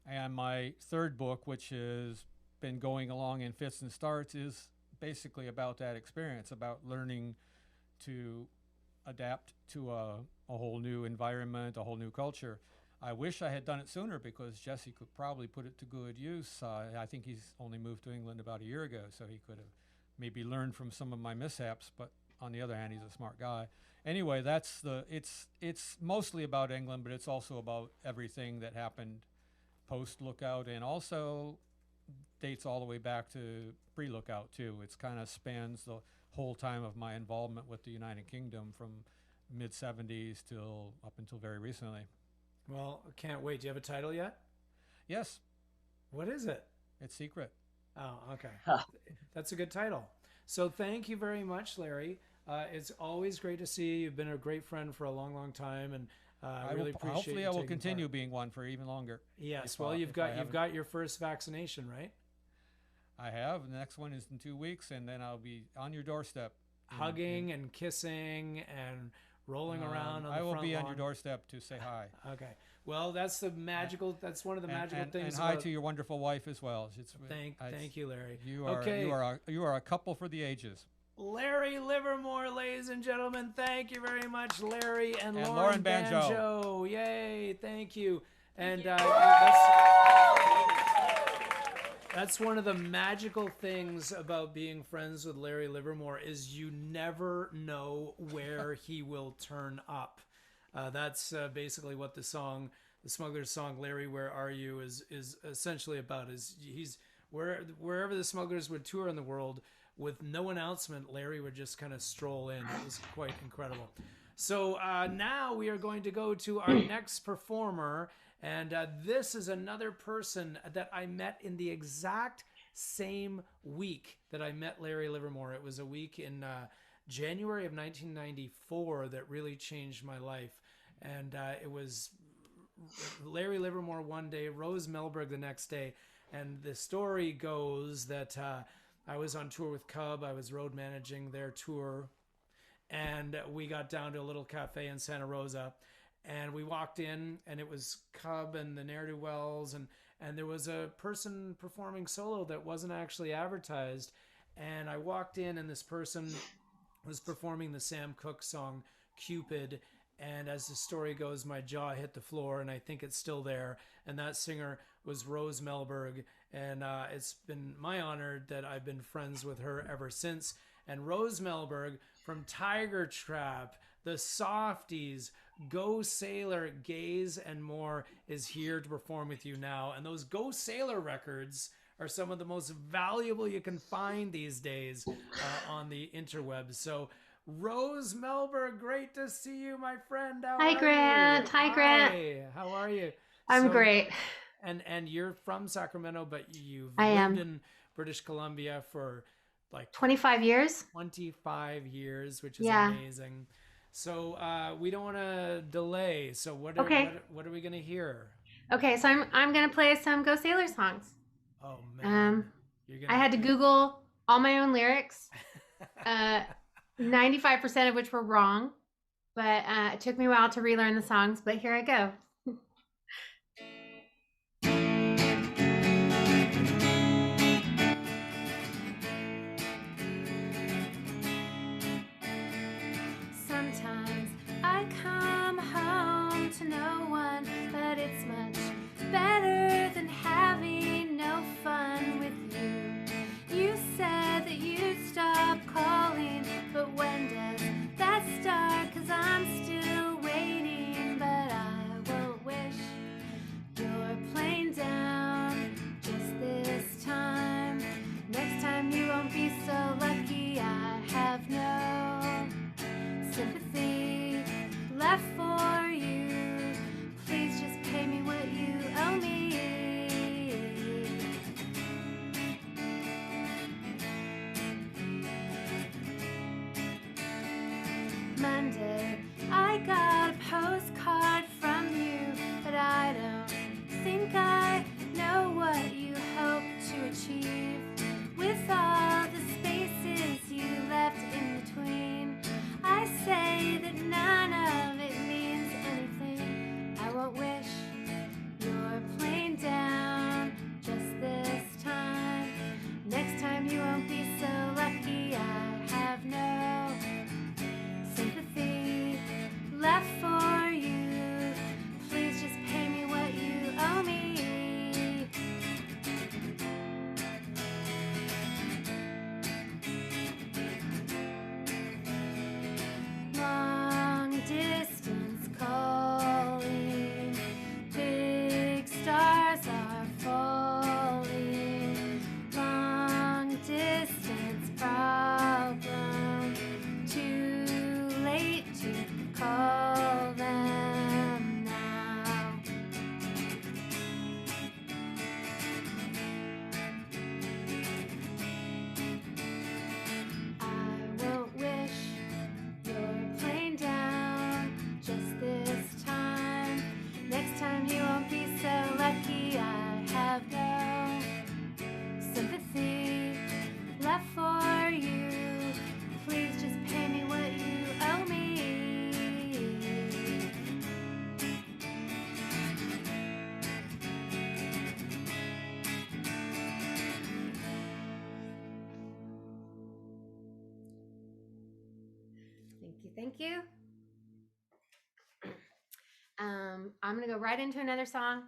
And my 3rd book, which has been going along in fits and starts, is basically about that experience, about learning to adapt to a whole new environment, a whole new culture. I wish I had done it sooner, because Jesse could probably put it to good use. I think he's only moved to England about a year ago, so he could have maybe learned from some of my mishaps. But on the other hand, he's a smart guy. Anyway, it's mostly about England, but it's also about everything that happened post Lookout, and also dates all the way back to pre-Lookout too. It's kind of spans the whole time of my involvement with the United Kingdom, from mid-70s till up until very recently. Well, I can't wait. Do you have a title yet? Yes. What is it? It's secret. Oh, okay. That's a good title. So thank you very much, Larry. It's always great to see you. You've been a great friend for a long, long time, and I really appreciate. Hopefully, I will continue being one for even longer. Yes. Well, you've got your first vaccination, right? I have. The next one is in 2 weeks, and then I'll be on your doorstep, hugging and kissing and rolling around on the front lawn. I will be on your doorstep to say hi. Okay. Well, that's the magical. That's one of the magical things. And hi to your wonderful wife as well. Thank you, Larry. You are a couple for the ages. Larry Livermore, ladies and gentlemen, thank you very much, Larry and Lauren Banjo. Yay, thank you. And That's one of the magical things about being friends with Larry Livermore is you never know where he will turn up. That's basically what the Smugglers song "Larry, Where Are You" is essentially about. Is he's wherever the Smugglers would tour in the world with no announcement, Larry would just kind of stroll in. It was quite incredible. So now we are going to go to our next performer. And this is another person that I met in the exact same week that I met Larry Livermore. It was a week in January of 1994 that really changed my life. And it was Larry Livermore one day, Rose Melberg the next day. And the story goes that I was on tour with Cub. I was road managing their tour. And we got down to a little cafe in Santa Rosa. And we walked in, and it was Cub and the Ne'er-Do-Wells, and there was a person performing solo that wasn't actually advertised. And I walked in, and this person was performing the Sam Cooke song, Cupid. And as the story goes, my jaw hit the floor, and I think it's still there. And that singer was Rose Melberg. And it's been my honor that I've been friends with her ever since. And Rose Melberg from Tiger Trap, the Softies, Go Sailor, Gaze, and more is here to perform with you now. And those Go Sailor records are some of the most valuable you can find these days on the interwebs. So Rose Melberg, great to see you, my friend. How Hi, are Grant. you? Hi, Grant. Hi, how are you? I'm great. And you're from Sacramento, but you've I lived am. in British Columbia for like 25 years. 25 years, which is Yeah. amazing. So we don't want to delay. So what are we gonna hear? Okay, so I'm gonna play some Go Sailor songs. Oh man, I had to Google all my own lyrics. 95% of which were wrong, but it took me a while to relearn the songs. But here I go. Sometimes I come home to no one, but it's much better than having no fun with you. You said that you'd stop calling, but when does that start? 'Cause I'm still waiting, but I won't wish your plane down just this time. Next time you won't be so lucky. I have no sympathy left for you. Please just pay me what you owe me. Monday, I got a postcard from you, but I don't think I know what you hope to achieve with all the spaces you left in between. I say that none of it means anything. I won't wish your plane down just this time. Next time you won't be so lucky. I have no sympathy left for you. Please just pay me what you owe me. Long distance calling, big stars are falling. Long distance problem, too late to call them now. I won't wish your plane down just this time. Next time you won't be so lucky. I have no sympathy left for you. Please just pay me what you owe me. Thank you. I'm gonna go right into another song.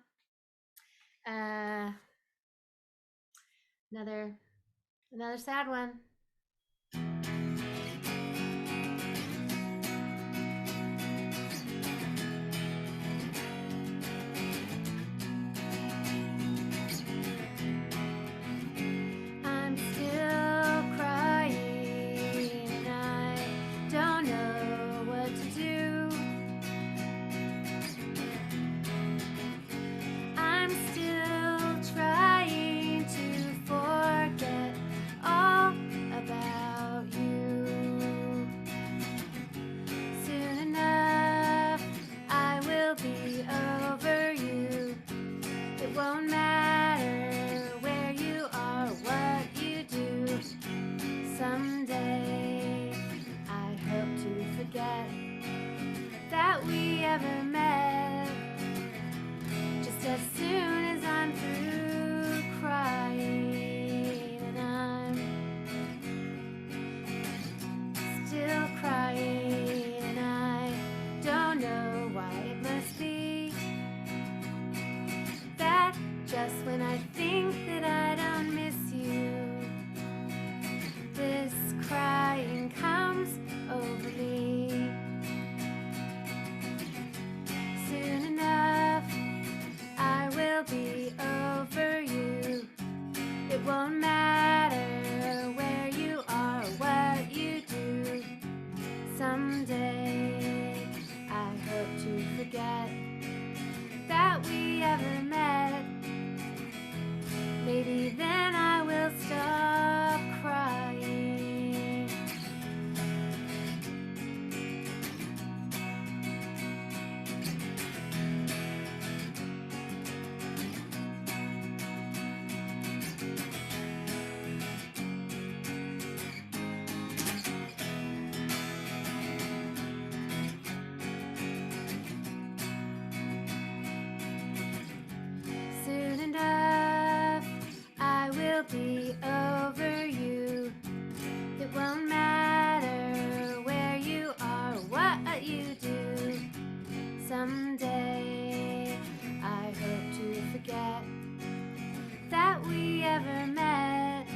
Another sad one. I'm still crying and I don't know what to do. I'm still trying to forget all about you. Soon enough, I will be over you. It won't matter where you are, what you do. Someday, I hope to forget that we ever met. Just as soon as I'm through crying, and I'm still crying, and I don't know why it must be that just when I think that I don't miss you, this crying comes over me. Soon enough, I will be over you. It won't matter where you are, what you do. Someday, I hope to forget that we ever met. Maybe then I will stop crying. Soon enough, I will be over you. It won't matter where you are, what you do. Someday, I hope to forget that we ever met.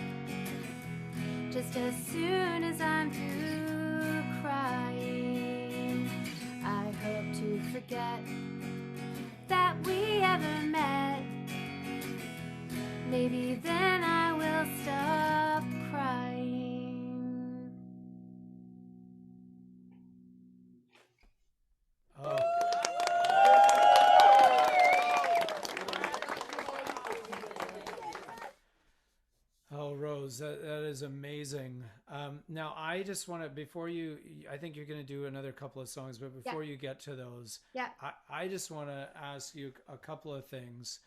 Just as soon as I'm through crying, I hope to forget that we ever met. Maybe then I will stop crying. Oh. Oh, Rose, that is amazing. Now, I just want to, before you, I think you're going to do another couple of songs, but before you get to those, Yeah. I just want to ask you a couple of things.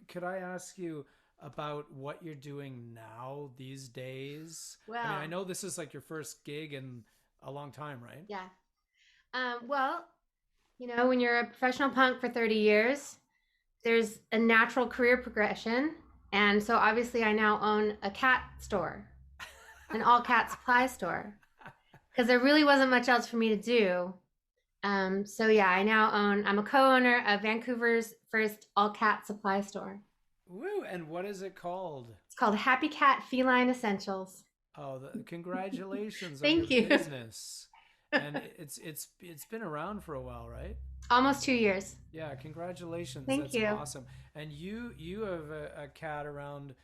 Could I ask you about what you're doing now these days? I mean, Well- I know this is like your first gig in a long time, right? Yeah. Well, you know, when you're a professional punk for 30 years, there's a natural career progression. And so obviously I now own a cat store, an all cat supply store, because there really wasn't much else for me to do. So yeah, I'm a co-owner of Vancouver's first all cat supply store. Woo! And what is it called? It's called Happy Cat Feline Essentials. Oh, congratulations on Thank your you. business. And it's been around for a while, right? Almost 2 years. Yeah, congratulations. Thank That's you. awesome. And you have a cat around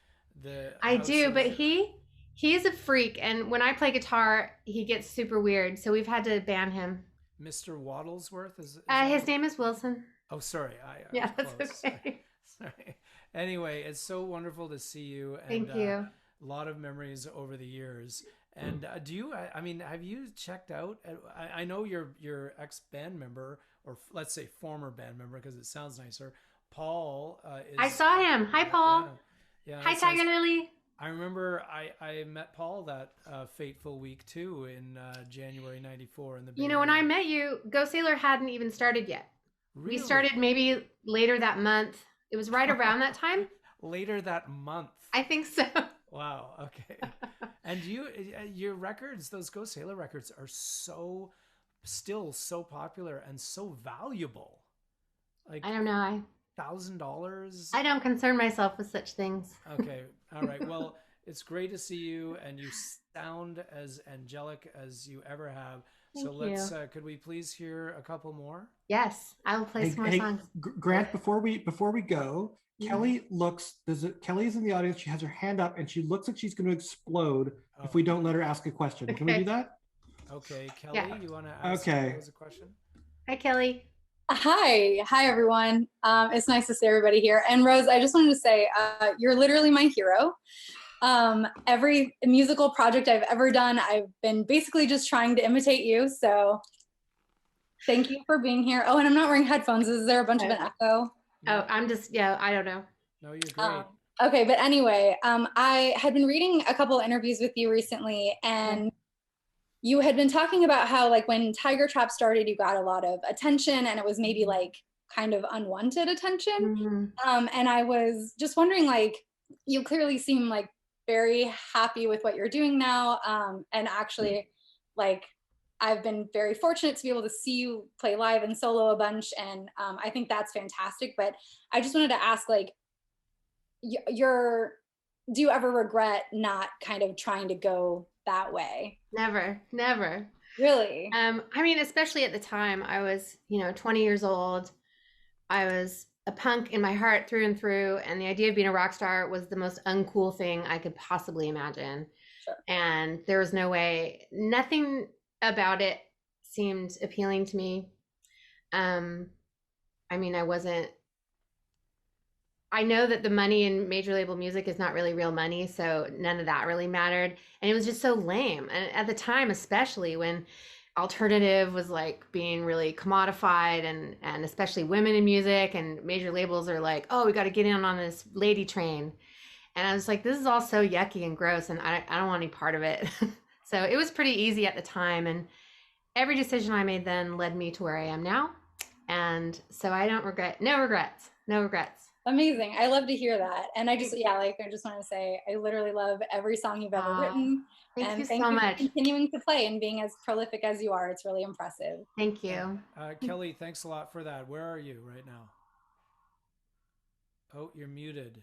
the I house do, of- but he's a freak, and when I play guitar, he gets super weird. So we've had to ban him. Mr. Wattlesworth is His name is Wilson. Oh, sorry. I Yeah, was that's close. okay. Sorry. Anyway, it's so wonderful to see you. And, Thank you. A lot of memories over the years. And do you? I mean, have you checked out? I know your ex band member, or let's say former band member, because it sounds nicer. Paul is. I saw him. Hi, Paul. Yeah. Hi, it says- Tiger Lily. I remember I met Paul that fateful week too in January '94 in the. You know, when I met you, Go Sailor hadn't even started yet. Really? We started maybe later that month. It was right around that time. Later that month. I think so. Wow. Okay. And your records, those Go Sailor records, are still so popular and so valuable. Like I don't know. $1,000? I don't concern myself with such things. Okay. All right. Well, it's great to see you, and you sound as angelic as you ever have. So Thank you. could we please hear a couple more? Yes, I will play some more songs. Grant, before we go, Kelly Kelly's in the audience. She has her hand up, and she looks like she's going to explode if we don't let her ask a question. Can we do that? Okay, Kelly, Yeah. you want to ask a question? Hi, Kelly. Hi everyone. It's nice to see everybody here. And Rose, I just wanted to say, you're literally my hero. Every musical project I've ever done, I've been basically just trying to imitate you. So thank you for being here. Oh, and I'm not wearing headphones. Is there a bunch of an echo? Oh, I'm just, I don't know. No, you're great. Okay, but anyway, I had been reading a couple interviews with you recently, and you had been talking about how, like, when Tiger Trap started, you got a lot of attention, and it was maybe like kind of unwanted attention. And I was just wondering, like, you clearly seem like very happy with what you're doing now. And actually, like, I've been very fortunate to be able to see you play live and solo a bunch, and I think that's fantastic. But I just wanted to ask, like, do you ever regret not kind of trying to go that way? Never. Really? I mean, especially at the time, I was, 20 years old. I was a punk in my heart through and through, and the idea of being a rock star was the most uncool thing I could possibly imagine. Sure. And there was no way, nothing about it seemed appealing to me. I mean, I know that the money in major label music is not really real money, so none of that really mattered. And it was just so lame. And at the time, especially when alternative was like being really commodified, and especially women in music, and major labels are like, oh, we got to get in on this lady train. And I was like, this is all so yucky and gross, and I don't want any part of it. So it was pretty easy at the time. And every decision I made then led me to where I am now. And so I don't regret, no regrets. Amazing. I love to hear that. And I just want to say, I literally love every song you've ever written. Thank you thank so you much. for continuing to play and being as prolific as you are. It's really impressive. Thank you. Kelly, thanks a lot for that. Where are you right now? Oh, you're muted.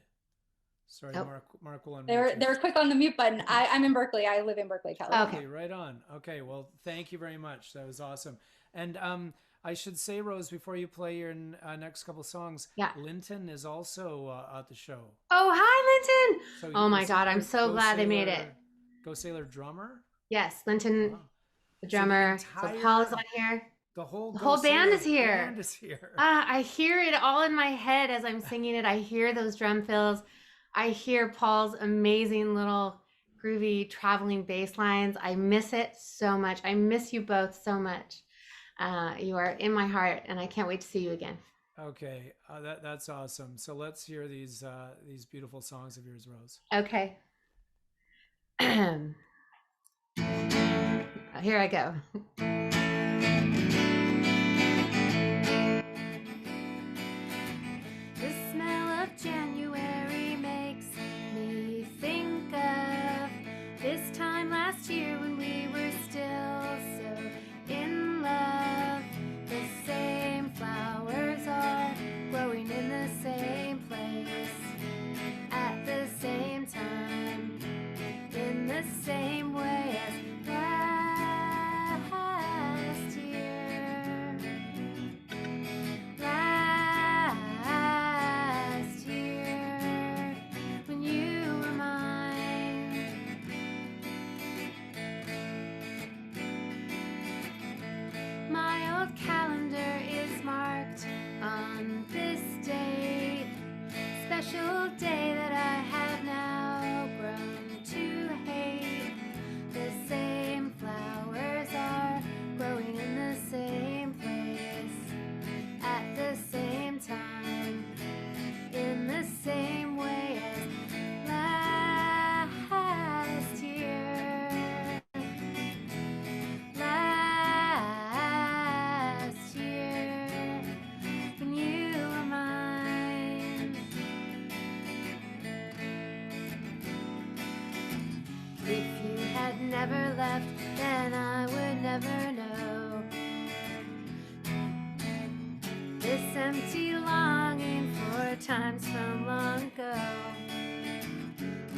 Sorry, Mark will unmute you. They're quick on the mute button. I'm in Berkeley. I live in Berkeley, California. Okay, right on. Okay, well, thank you very much. That was awesome. And I should say, Rose, before you play your next couple songs, Linton is also at the show. Oh, hi, Linton. So oh my God, I'm so glad they made it. Go Sailor drummer? Yes, Linton, the drummer. So Paul is on here. The whole band is here. Band is here. I hear it all in my head as I'm singing it. I hear those drum fills. I hear Paul's amazing little groovy traveling bass lines. I miss it so much. I miss you both so much. You are in my heart, and I can't wait to see you again. Okay, that's awesome. So let's hear these beautiful songs of yours, Rose. Okay. Here I go. The smell of January makes me think of this time last year when we were still so in love. The same flowers are growing in the same place at the same time, in the same way as last year. Last year, when you were mine. My old calendar is marked on this date, special day that I have now grown to hate. The same flowers are growing in the same place at the same time, in the same way as last year. Last year, when you were mine. If you had never left, then I would never know this empty longing for times from long ago.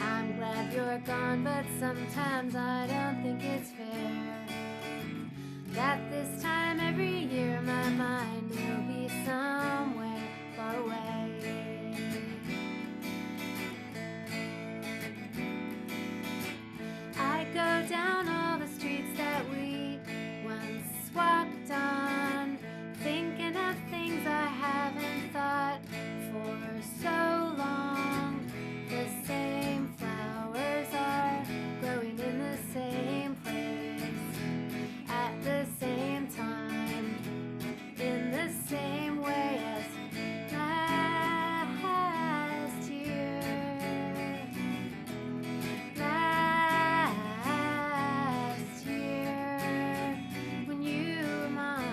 I'm glad you're gone, but sometimes I don't think it's fair that this time every year my mind will be somewhere far away. I go down all the streets that we once walked on, thinking of things I haven't thought for so long. The same flowers are growing in the same place at the same time, in the same way as last year. Last year, when you were mine.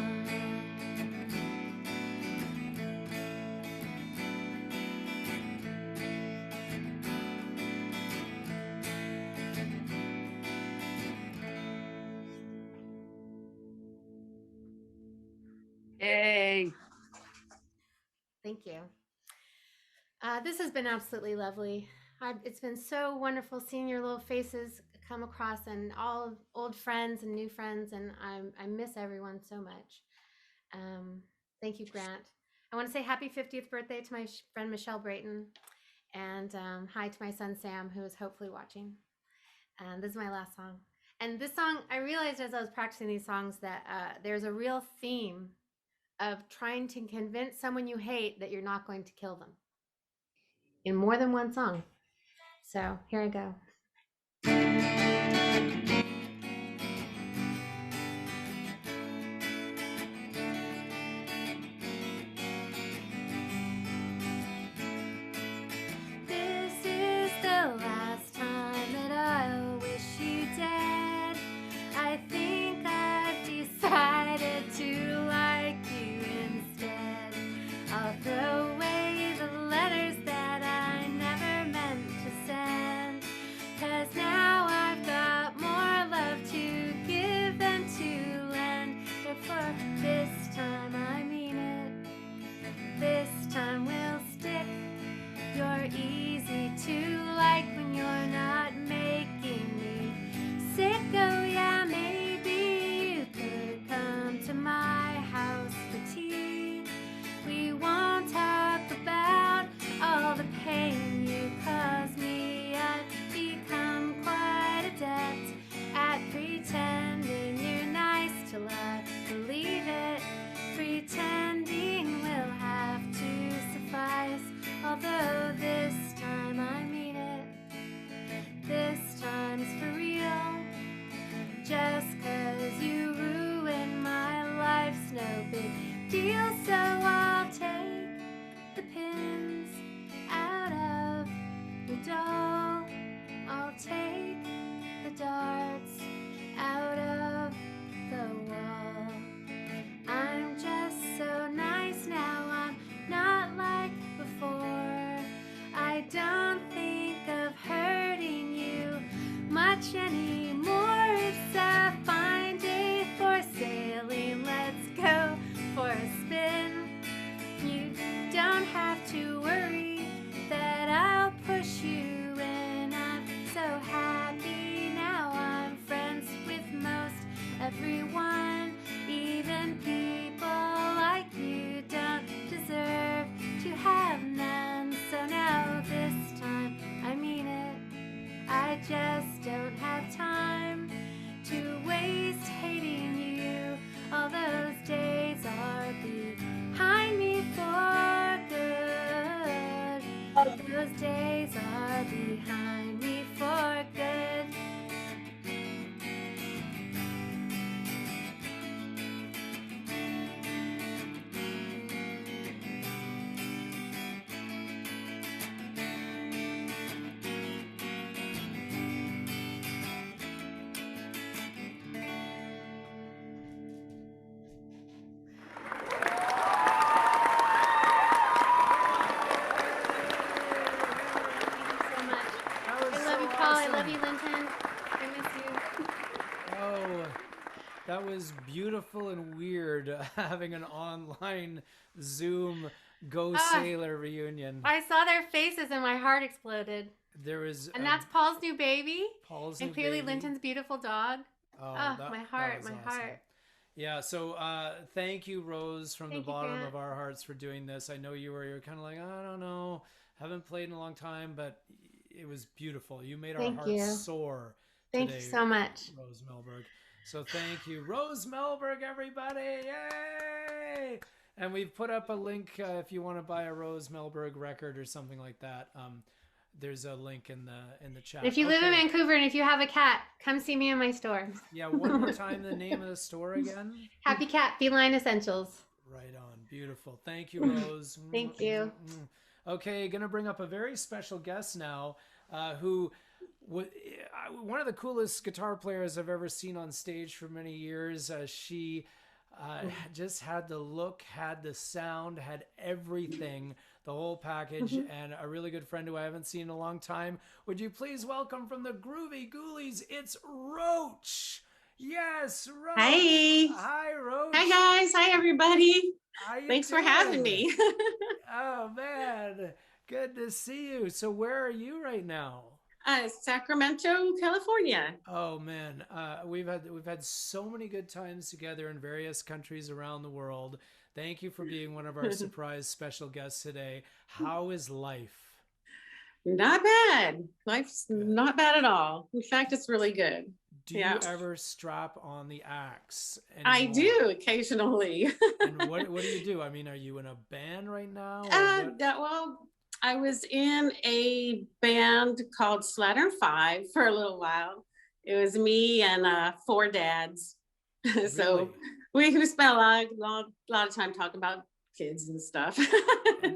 Yay. Thank you. This has been absolutely lovely. It's been so wonderful seeing your little faces come across, and all old friends and new friends, and I miss everyone so much. Thank you, Grant. I want to say happy 50th birthday to my friend Michelle Brayton, and hi to my son Sam, who is hopefully watching. And this is my last song. And this song, I realized as I was practicing these songs that there's a real theme of trying to convince someone you hate that you're not going to kill them in more than one song. So here I go. This is the last time that I'll wish you dead. I think I've decided to like you instead. I'll throw away the letters that I never meant to send, 'cause now I've got more love to give than to lend. Therefore, this time I mean it. This time we'll stick. You're easy to like when you're not making me sick. Oh yeah, maybe you could come to my house for tea. We won't talk about all the pain you caused me. I've become quite adept at pretending you're nice till I believe it. Pretending will have to suffice, although this time I mean it. This time's for real. Just 'cause you ruined my life's no big deal. So I'll take the pins out of your doll. I'll take the darts out of the wall. I'm just so nice now, I'm not like before. I don't think of hurting you much anymore. It's a fine day for sailing. Let's go for a spin. You don't have to worry that I'll push you in. I'm so happy now. I'm friends with most everyone. Even people like you don't deserve to have none. So now this time I mean it. I just don't have time to waste hating you. All those days are behind me for good. Those days are behind me for good. That was beautiful and weird, having an online Zoom Go Ah. Sailor reunion. I saw their faces and my heart exploded. There is, And that's Paul's new baby. Paul's And new clearly baby. Linton's beautiful dog. Oh, My heart, was my awesome. heart. Yeah, so thank you, Rose, from Thank the you, bottom Grant. of our hearts for doing this. I know you're kind of like, I don't know, haven't played in a long time, but it was beautiful. You made our Thank hearts you. soar Thank today, you so much. Rose Melberg. So thank you, Rose Melberg, everybody! Yay! And we've put up a link if you want to buy a Rose Melberg record or something like that. There's a link in the chat. If you live in Vancouver and if you have a cat, come see me in my store. Yeah, one more time, the name of the store again. Happy Cat Feline Essentials. Right on. Beautiful. Thank you, Rose. Thank you. Okay, going to bring up a very special guest now who one of the coolest guitar players I've ever seen on stage for many years. She just had the look, had the sound, had everything, the whole package, and a really good friend who I haven't seen in a long time. Would you please welcome from the Groovie Ghoulies, it's Roach. Yes, Roach. Hey. Hi, Roach. Hi, guys. Hi, everybody. How you Thanks for doing? having me. Oh, man. Good to see you. So where are you right now? Sacramento, California. Oh, man. We've had so many good times together in various countries around the world. Thank you for being one of our surprise special guests today. How is life? Not bad. Life's not bad at all. In fact, it's really good. Do you ever strap on the axe anymore? I do occasionally. And what do you do? I mean, are you in a band right now? Well, I was in a band called Slattern 5 for a little while. It was me and 4 dads. So we spent a lot of time talking about kids and stuff.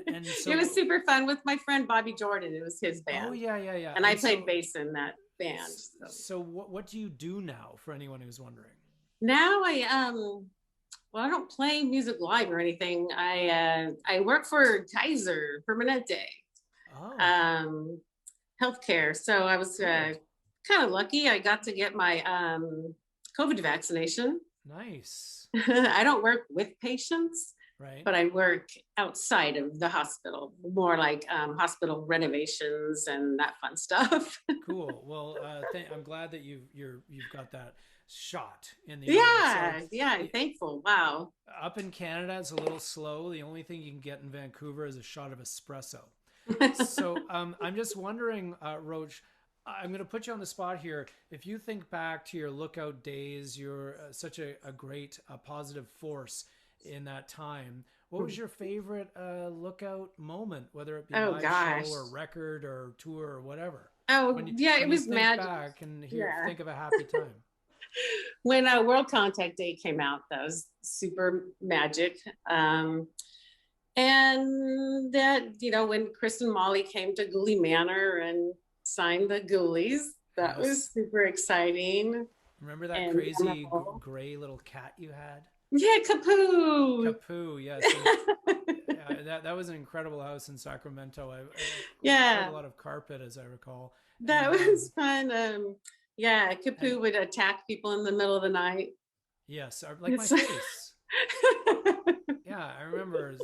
And so, it was super fun with my friend Bobby Jordan. It was his band. Oh, yeah. And I played bass in that band. So what do you do now, for anyone who's wondering? Now I don't play music live or anything. I work for Kaiser Permanente, healthcare. So I was kind of lucky. I got to get my COVID vaccination. Nice. I don't work with patients, right? But I work outside of the hospital, more like hospital renovations and that fun stuff. Cool. Well, I'm glad that you've got that shot in the I'm thankful. Wow. Up in Canada, it's a little slow. The only thing you can get in Vancouver is a shot of espresso. So I'm just wondering, Roach, I'm going to put you on the spot here. If you think back to your Lookout days, you're such a great positive force in that time. What was your favorite Lookout moment, whether it be live show or record or tour or whatever? It was magic. Back and think of a happy time. When World Contact Day came out, that was super magic. And that, when Chris and Molly came to Ghoulie Manor and signed the Ghoulies, that was super exciting. Remember that crazy gray little cat you had? Yeah, Kapoo. Kapoo, yes. That was an incredible house in Sacramento. I quite a lot of carpet, as I recall. That was fun. Kapoo would attack people in the middle of the night. Yes, like my face. Yeah, I remember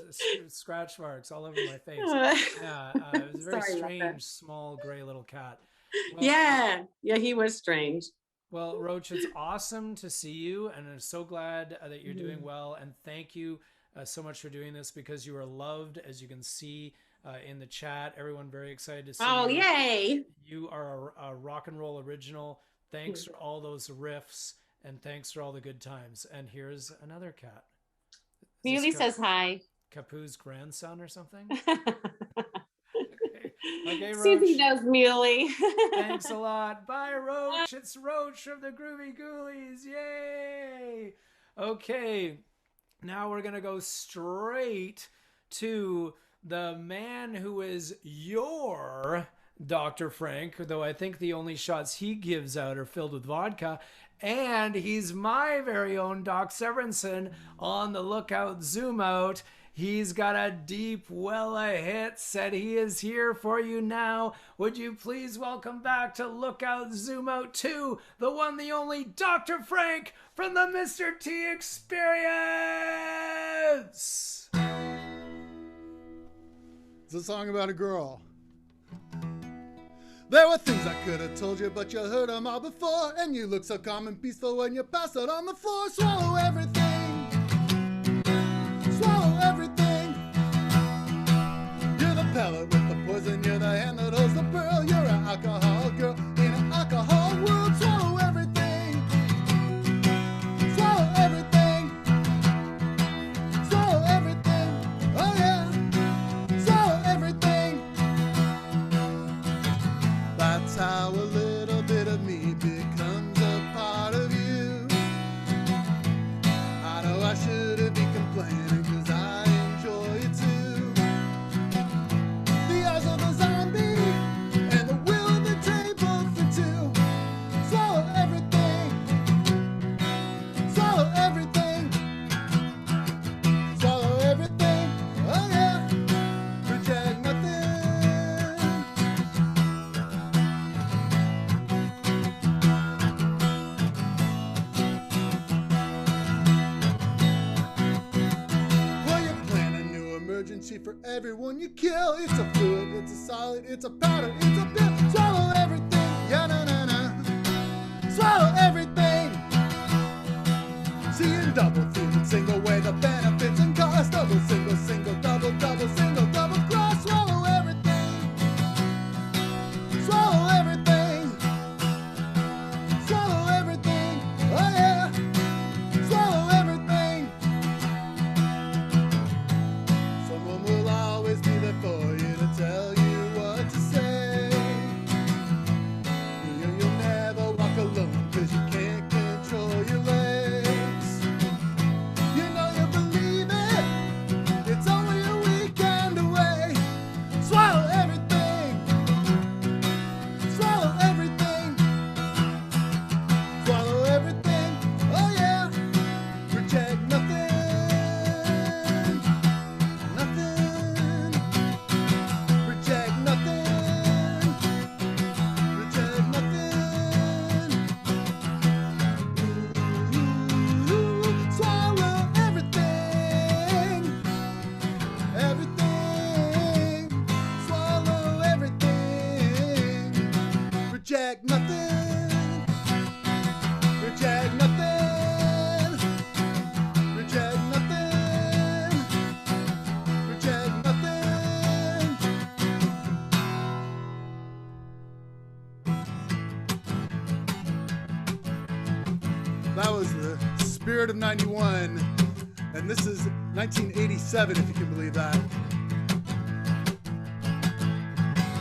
scratch marks all over my face. It was a very strange, small, gray little cat. Well, he was strange. Well, Roach, it's awesome to see you, and I'm so glad that you're doing well. And thank you so much for doing this, because you are loved, as you can see in the chat. Everyone very excited to see you. Oh, yay! You are a rock and roll original. Thanks for all those riffs, and thanks for all the good times. And here's another cat. Muley says hi. Kapoo's grandson or something? Okay, Roach. Susie knows Muley. Thanks a lot. Bye, Roach. It's Roach from the Groovie Ghoulies. Yay! Okay, now we're going to go straight to the man who is your Dr. Frank, though I think the only shots he gives out are filled with vodka. And he's my very own Doc Severinsen on the Lookout Zoomout. He's got a deep well of hits, and he is here for you now. Would you please welcome back to Lookout Zoomout 2, the one, the only Dr. Frank from the Mr. T Experience. It's a song about a girl. There were things I could have told you, but you heard them all before. And you look so calm and peaceful when you pass out on the floor. Swallow everything. Swallow everything. You're the pellet with the poison. You're the hand that holds the pearl. You're an alcohol girl in an alcohol world. Swallow everything. Swallow everything. Swallow everything. Oh yeah. Swallow everything. That's how a little bit of me becomes a part of you. I know I shouldn't be complaining, 'cause I enjoy it too. The eyes of the zombie and the will of the table for two. Swallow everything. Swallow everything. Swallow everything. Oh yeah. Reject nothing. Well, you plan a new emergency for everyone you kill. It's a fluid, it's a solid, it's a powder, it's a pill. Swallow everything. Yeah, no, no, no. Swallow everything. Seeing double, feeling single, weigh the benefits and cost. Double, single, single, double, double, single, double cross. Swallow everything. Swallow everything. Swallow everything. Oh yeah. Swallow everything. Someone will always be there for you to tell you what to say. You'll never walk alone, 'cause you can't control your legs. You know you believe it. It's only a weekend away. Swallow everything. Swallow everything. Swallow everything. Oh yeah. Reject nothing. Nothing. Reject nothing. Reject nothing. Swallow everything. Everything. Swallow everything. Reject nothing. Reject nothing. Reject nothing. Reject nothing. That was the Spirit of 91. And this is 1987, if you can believe that.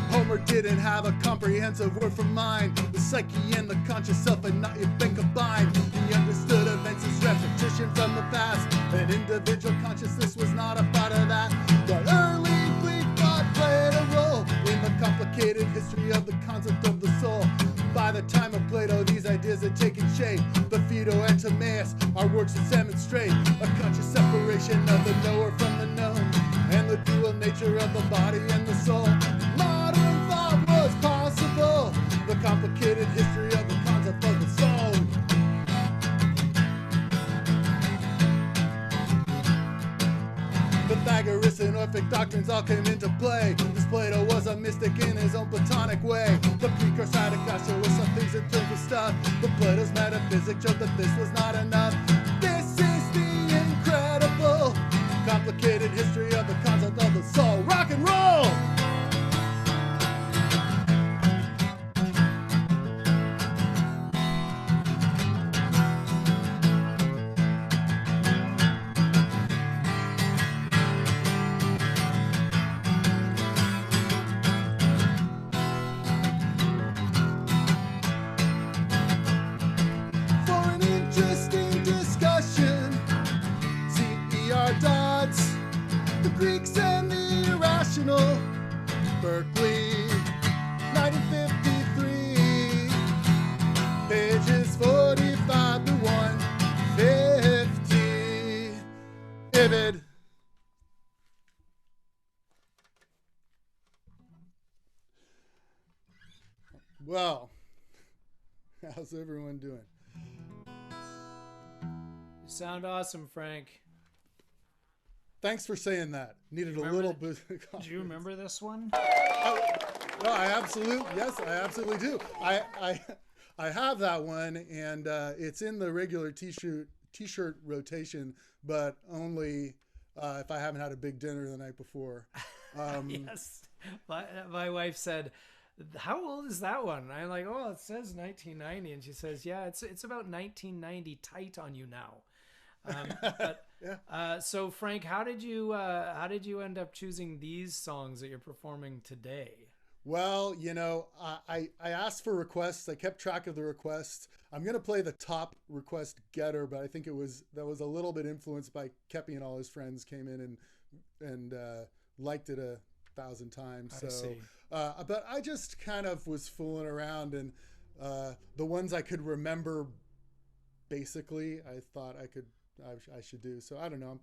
Homer didn't have a comprehensive word for mind. The psyche and the conscious self had not yet been combined. He understood events as repetition from the past. An individual consciousness was not a part of that. But early Greek thought played a role in the complicated history of the concept of the soul. By the time of Plato, these ideas had taken shape. The Phaedo and Timaeus are works that demonstrate a conscious separation of the knower from the known, and the dual nature of the body and the soul. Modern thought was possible. The complicated history of the concept of the soul. Pythagoras and Orphic doctrines all came into play. This Plato was a mystic in his own Platonic way. The precursor had a gospel with some things in terms of stuff. But Plato's metaphysics showed that this was not enough. This is the incredible, complicated history of the concept of the soul. Rock and roll! For an interesting discussion, CER dots, the Greeks and the irrational, Berkeley, 1953, pages 45 to 150. Vivid. Well, how's everyone doing? You sound awesome, Frank. Thanks for saying that. Needed a little bit. Do you remember this one? No, I absolutely do. I have that one, and it's in the regular t-shirt rotation, but only if I haven't had a big dinner the night before. Yes. My wife said, "How old is that one?" And I'm like, "Oh, it says 1990," and she says, "Yeah, it's about 1990 tight on you now." But yeah. So Frank, how did you end up choosing these songs that you're performing today? Well, you know, I asked for requests. I kept track of the requests. I'm gonna play the top request getter, but I think that was a little bit influenced by Kepi and all his friends came in and liked it 1,000 times. So, but I just kind of was fooling around, and the ones I could remember, basically, I thought I should do. So I don't know.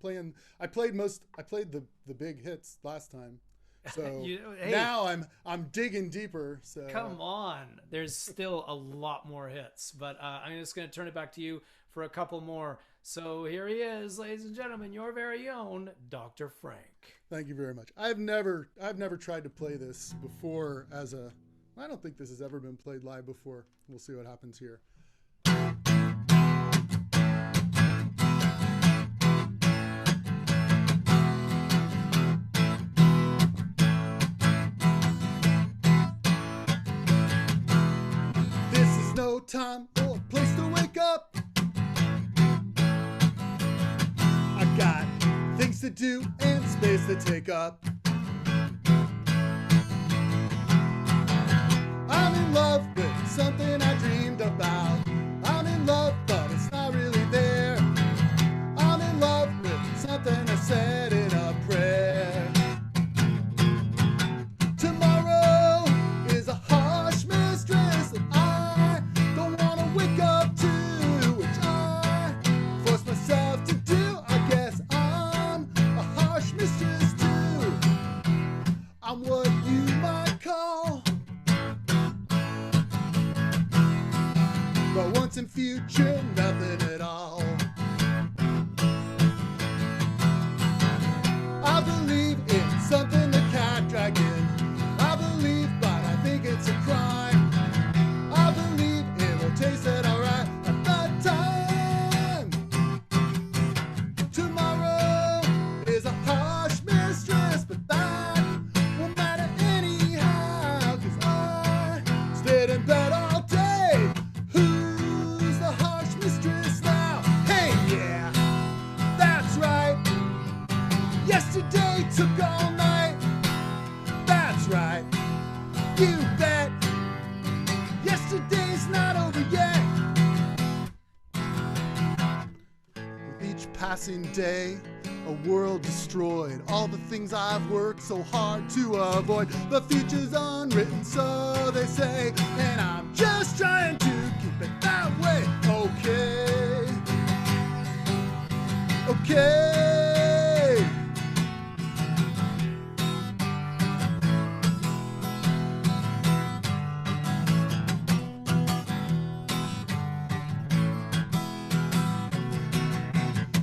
I played the big hits last time. So now I'm digging deeper. So come on, there's still a lot more hits, but I'm just going to turn it back to you for a couple more. So here he is, ladies and gentlemen, your very own Dr. Frank. Thank you very much. I've never tried to play this before I don't think this has ever been played live before. We'll see what happens here. No time or place to wake up. I got things to do and space to take up. I'm in love with something I dreamed about. I'm in love, but it's not really there. I'm in love with something I said in a prayer. Tomorrow is a harsh mistress that I don't want to wake up to, which I force myself to do. I guess I'm a harsh mistress too. I'm what you might call, but once in future, nothing at all. I believe in something the cat dragged in. I believe, but I think it's a crime. I believe it will taste it alright at that time. Tomorrow is a harsh mistress, but that won't matter anyhow, 'cause I stayed in bed all day. Who's the harsh mistress now? Hey, yeah, that's right. Yesterday took all night. That's right. You bet. Yesterday's not over yet. With each passing day, a world destroyed. All the things I've worked so hard to avoid. The future's unwritten, so they say, and I'm just trying to keep it that way. Okay. Okay.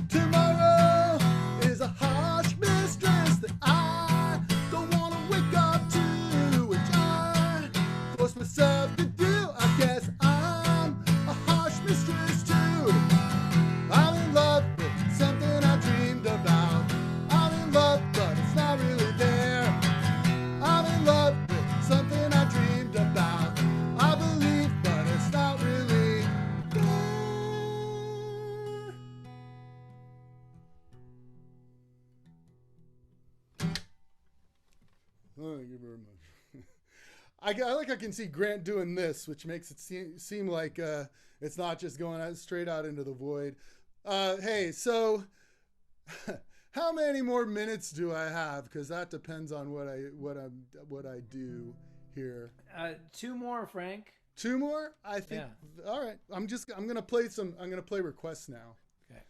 Tomorrow is a harsh mistress that I don't want to wake up to, which I force myself to do. I guess I'm a harsh mistress too. I'm in love with something I dreamed about. I'm in love, but it's not really there. I'm in love with something I dreamed about. I believe, but it's not really there. Thank you very much. I can see Grant doing this, which makes it seem like it's not just going out straight out into the void. Hey, so how many more minutes do I have? Because that depends on what I do here. 2 more, Frank. 2 more? I think. Yeah. All right. I'm gonna play requests now. Okay.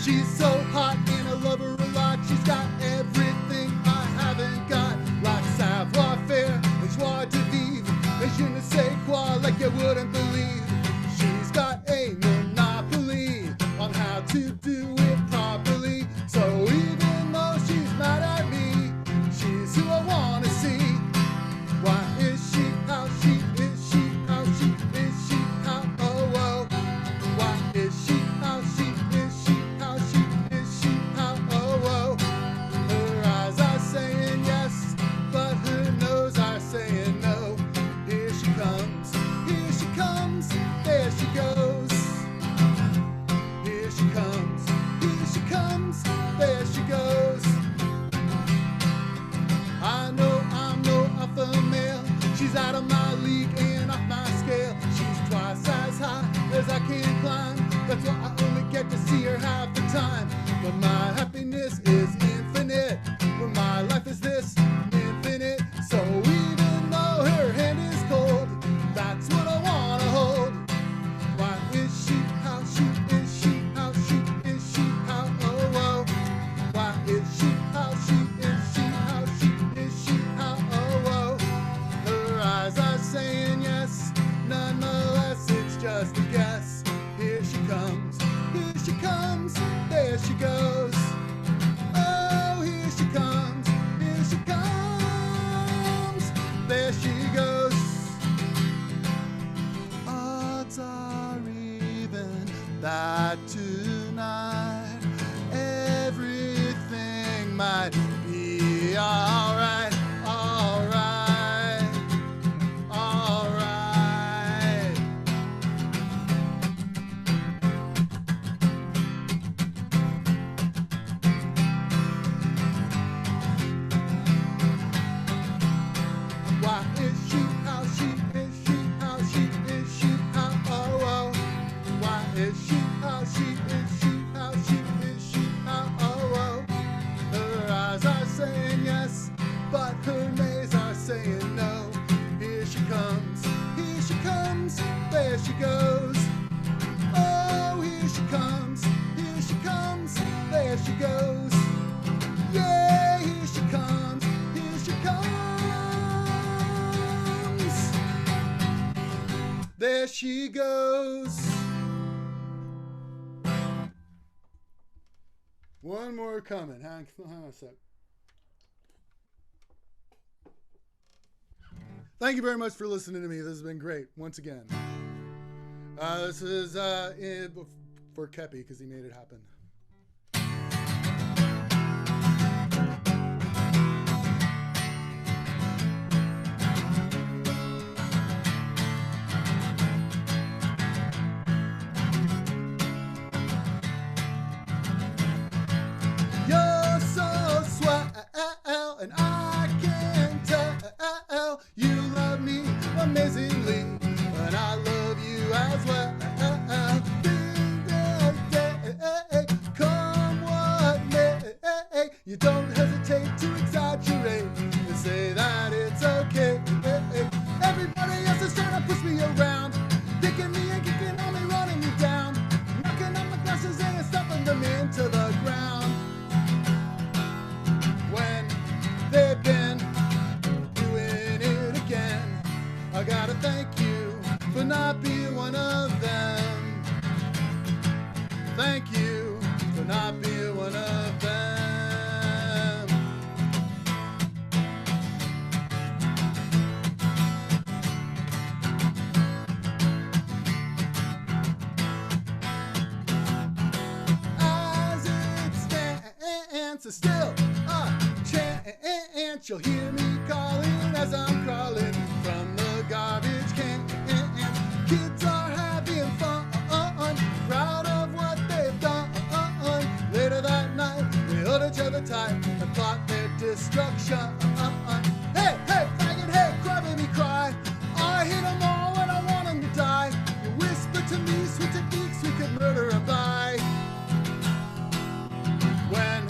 She's so hot and I love her a lot. She's got everything I haven't got, like savoir-faire and joie de vivre, and je ne sais quoi, like you wouldn't believe. She's got She's out of my league and off my scale. She's twice as high as I can climb. That's why I only get to see her half the time. But my happiness is infinite. But my life is this infinite. So even though her hand is cold, that's what I wanna hold. Why is she how she is she how she is she how oh oh? Why is she how she is she how she is she how oh oh? Her eyes are saying yes, nonetheless it's just a guess. Here she comes, there she goes. Oh, here she comes, there she goes. Odds are even that tonight everything might be alright, alright, alright. Why is she how she is she how she is she how oh oh? Why is she how she is she how she is she how oh oh? Her eyes are saying yes, but her nays are saying no. Here she comes, there she goes. Oh, here she comes, there she goes. Yeah, here she comes, there she goes. One more coming. Hang on a sec. Thank you very much for listening to me. This has been great once again. This is for Kepi because he made it happen. You're so swell, and I can tell you love me amazingly, and I love you as well. Come what may, you don't hesitate to exaggerate and say that it's okay. Everybody else is trying to push me around, picking me and kicking on me, running me down, knocking on my glasses and stuffing them into the ground. When they've been doing it again, I gotta thank you for not being one of them. Thank you for not being one of them. As it stands, it's still a chance. You'll hear me calling as I'm crawling from the garbage can. Kids are having fun, proud of what they've done. Later that night, they hold each other tight and plot their destruction. Hey, hey, faggot, hey, crybaby, cry. I hate them all and I want them to die. You whisper to me, sweet techniques we could murder a by. When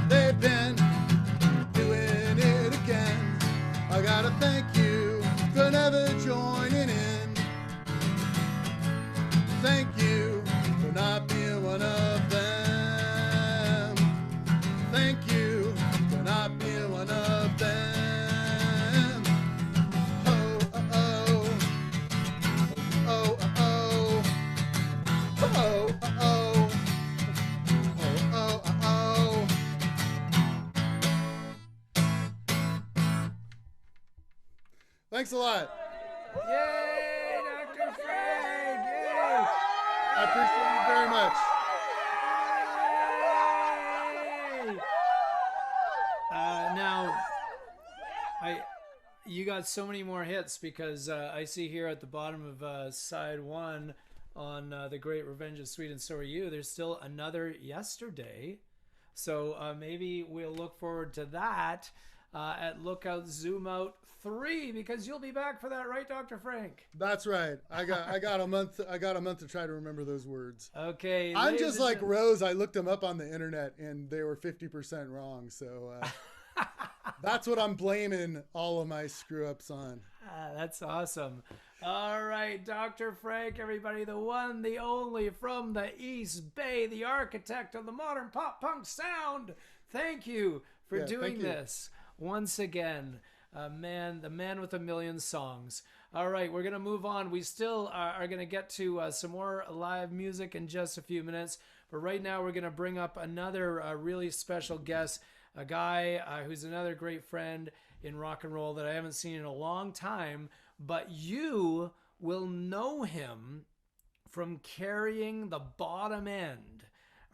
they've been doing it again, I gotta thank you for never joining in. Thank you for not being one of them. Thank you for not being one of them. Oh, oh, oh, oh, oh, oh, oh, oh, oh, oh. Thanks a lot. Yay, Dr. Frank! Yay! I appreciate you very much. Now, you got so many more hits because I see here at the bottom of side one on The Great Revenge of Sweet and So Are You, there's still another yesterday. So maybe we'll look forward to that. at Lookout Zoomout 3, because you'll be back for that, right, Dr. Frank? That's right. I got a month to try to remember those words. Okay. I'm just like Rose. I looked them up on the internet and they were 50% wrong. So that's what I'm blaming all of my screw ups on. That's awesome. All right, Dr. Frank, everybody, the one, the only, from the East Bay, the architect of the modern pop punk sound. Thank you for doing this once again. The man with a million songs. All right, we're going to move on. We still are going to get to some more live music in just a few minutes. But right now, we're going to bring up another really special guest, a guy who's another great friend in rock and roll that I haven't seen in a long time. But you will know him from carrying the bottom end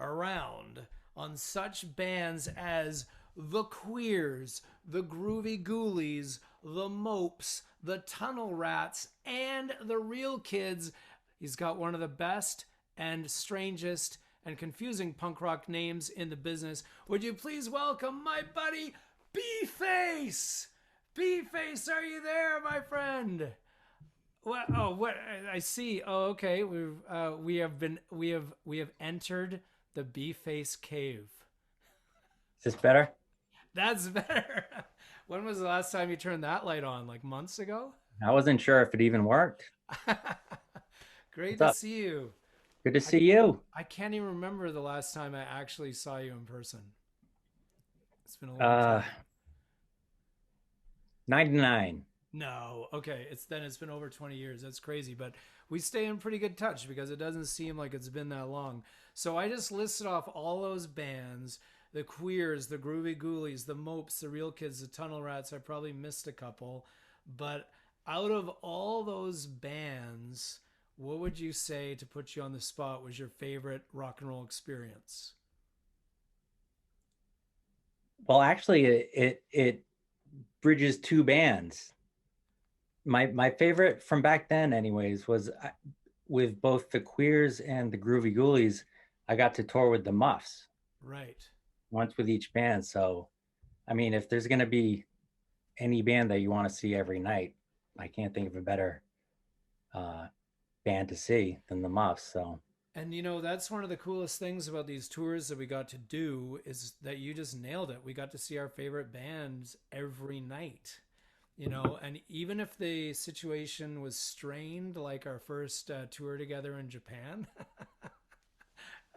around on such bands as the Queers, the Groovie Ghoulies, the Mopes, the Tunnel Rats, and the Real Kids. He's got one of the best and strangest and confusing punk rock names in the business. Would you please welcome my buddy, B-Face? B-Face, are you there, my friend? What? Oh, what? I see. Oh, okay. We have entered the B-Face cave. Is this better? That's better. When was the last time you turned that light on? Like months ago? I wasn't sure if it even worked. Great What's to up? see you. Good to see you. I can't even remember the last time I actually saw you in person. It's been a long time. 99. No, okay. It's been over 20 years. That's crazy, but we stay in pretty good touch because it doesn't seem like it's been that long. So I just listed off all those bands: the Queers, the Groovie Ghoulies, the Mopes, the Real Kids, the Tunnel Rats. I probably missed a couple, but out of all those bands, what would you say, to put you on the spot, was your favorite rock and roll experience? Well, actually, it bridges two bands. My favorite from back then, anyways, was with both the Queers and the Groovie Ghoulies. I got to tour with the Muffs. Right. Once with each band. So, I mean, if there's going to be any band that you want to see every night, I can't think of a better band to see than the Muffs. So. And you know, that's one of the coolest things about these tours that we got to do, is that you just nailed it. We got to see our favorite bands every night, you know, and even if the situation was strained, like our first tour together in Japan.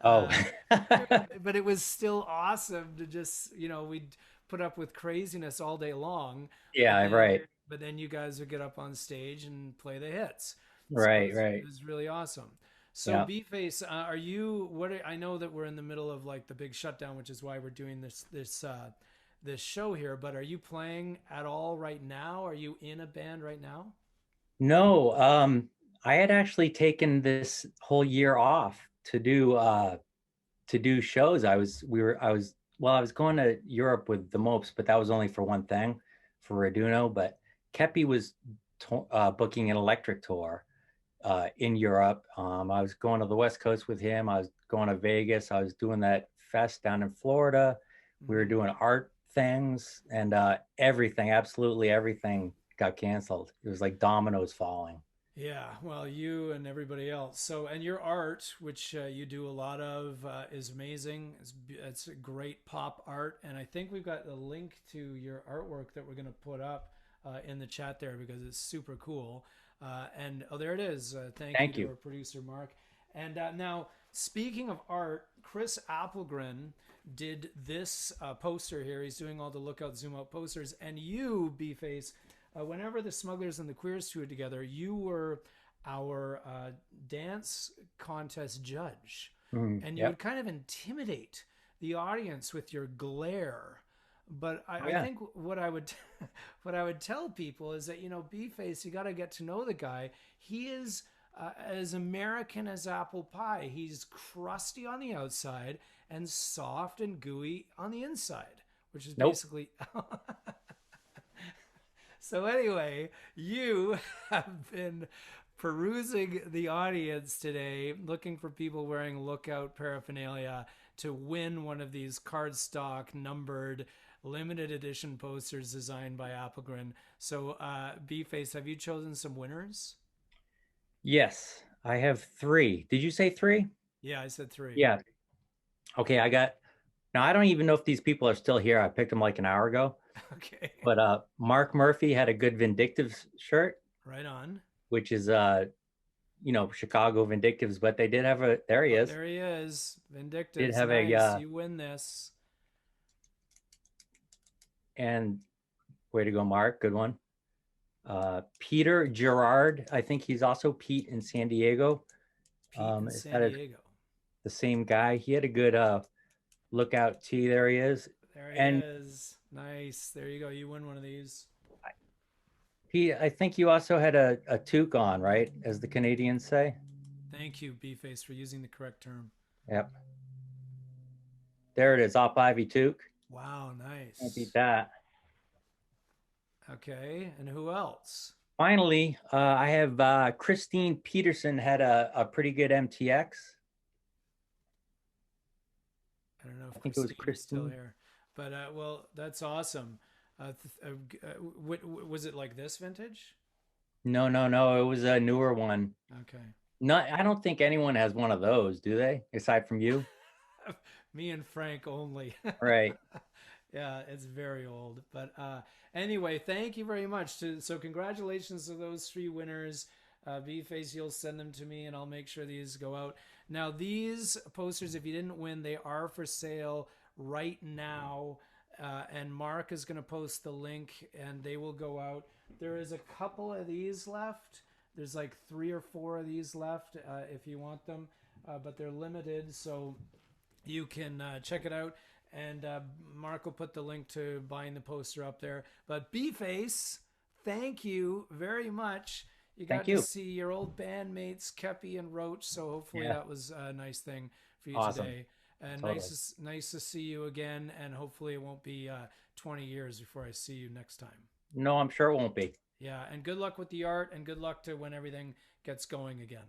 But it was still awesome to just, you know, we'd put up with craziness all day long. Yeah, right. But then you guys would get up on stage and play the hits. Right, so right. It was really awesome. So yeah. B-Face, I know that we're in the middle of like the big shutdown, which is why we're doing this show here, but are you playing at all right now? Are you in a band right now? No, I had actually taken this whole year off to do shows. I was going to Europe with the Mopes, but that was only for one thing, for Raduno. But Kepi was booking an electric tour in Europe. I was going to the West Coast with him. I was going to Vegas. I was doing that fest down in Florida. We were doing art things, and everything, absolutely everything got canceled. It was like dominoes falling. Yeah, well, you and everybody else. So, and your art, which you do a lot of, is amazing. It's great pop art. And I think we've got a link to your artwork that we're going to put up in the chat there, because it's super cool. And there it is. Thank you to our producer, Mark. And now, speaking of art, Chris Applegren did this poster here. He's doing all the Lookout Zoomout posters. And you, B-Face, whenever the Smugglers and the Queers toured together, you were our dance contest judge. And you would kind of intimidate the audience with your glare. But I think what I would tell people is that, you know, B-Face, you got to get to know the guy. He is as American as apple pie. He's crusty on the outside and soft and gooey on the inside, which is basically... So anyway, you have been perusing the audience today, looking for people wearing Lookout paraphernalia to win one of these cardstock numbered limited edition posters designed by Applegren. So, B-Face, have you chosen some winners? Yes, I have 3. Did you say 3? Yeah, I said 3. Yeah. Okay, now I don't even know if these people are still here. I picked them like an hour ago. Okay. But Mark Murphy had a good Vindictives shirt. Right on. Which is Chicago Vindictives, but they did have there he is. There he is. Vindictives. Did have nice. You win this. And way to go, Mark. Good one. Peter Gerard, I think he's also Pete in San Diego. San Diego. The same guy. He had a good lookout tee. There he is. There he is. Nice. There you go. You win one of these. Pete, I think you also had a toque on, right? As the Canadians say. Thank you, B-Face, for using the correct term. Yep. There it is. Op Ivy toque. Wow, nice. Can't beat that. Okay, and who else? Finally, I have Christine Peterson had a pretty good MTX. I don't know if I think it was Christine's still Christine. here, but well, that's awesome. Was it like this vintage? No. It was a newer one. Okay. I don't think anyone has one of those, do they? Aside from you? Me and Frank only. Right. Yeah, it's very old. But anyway, thank you very much. So congratulations to those 3 winners. B-Face, you'll send them to me and I'll make sure these go out. Now, these posters, if you didn't win, they are for sale right now. And Mark is going to post the link and they will go out. There is a couple of these left. There's like 3 or 4 of these left if you want them, but they're limited. So you can check it out. And Mark will put the link to buying the poster up there. But B-Face, thank you very much. You got to see your old bandmates, Kepi and Roach. So hopefully that was a nice thing for you today. And totally. nice to see you again. And hopefully it won't be 20 years before I see you next time. No, I'm sure it won't be. Yeah, and good luck with the art and good luck to when everything gets going again.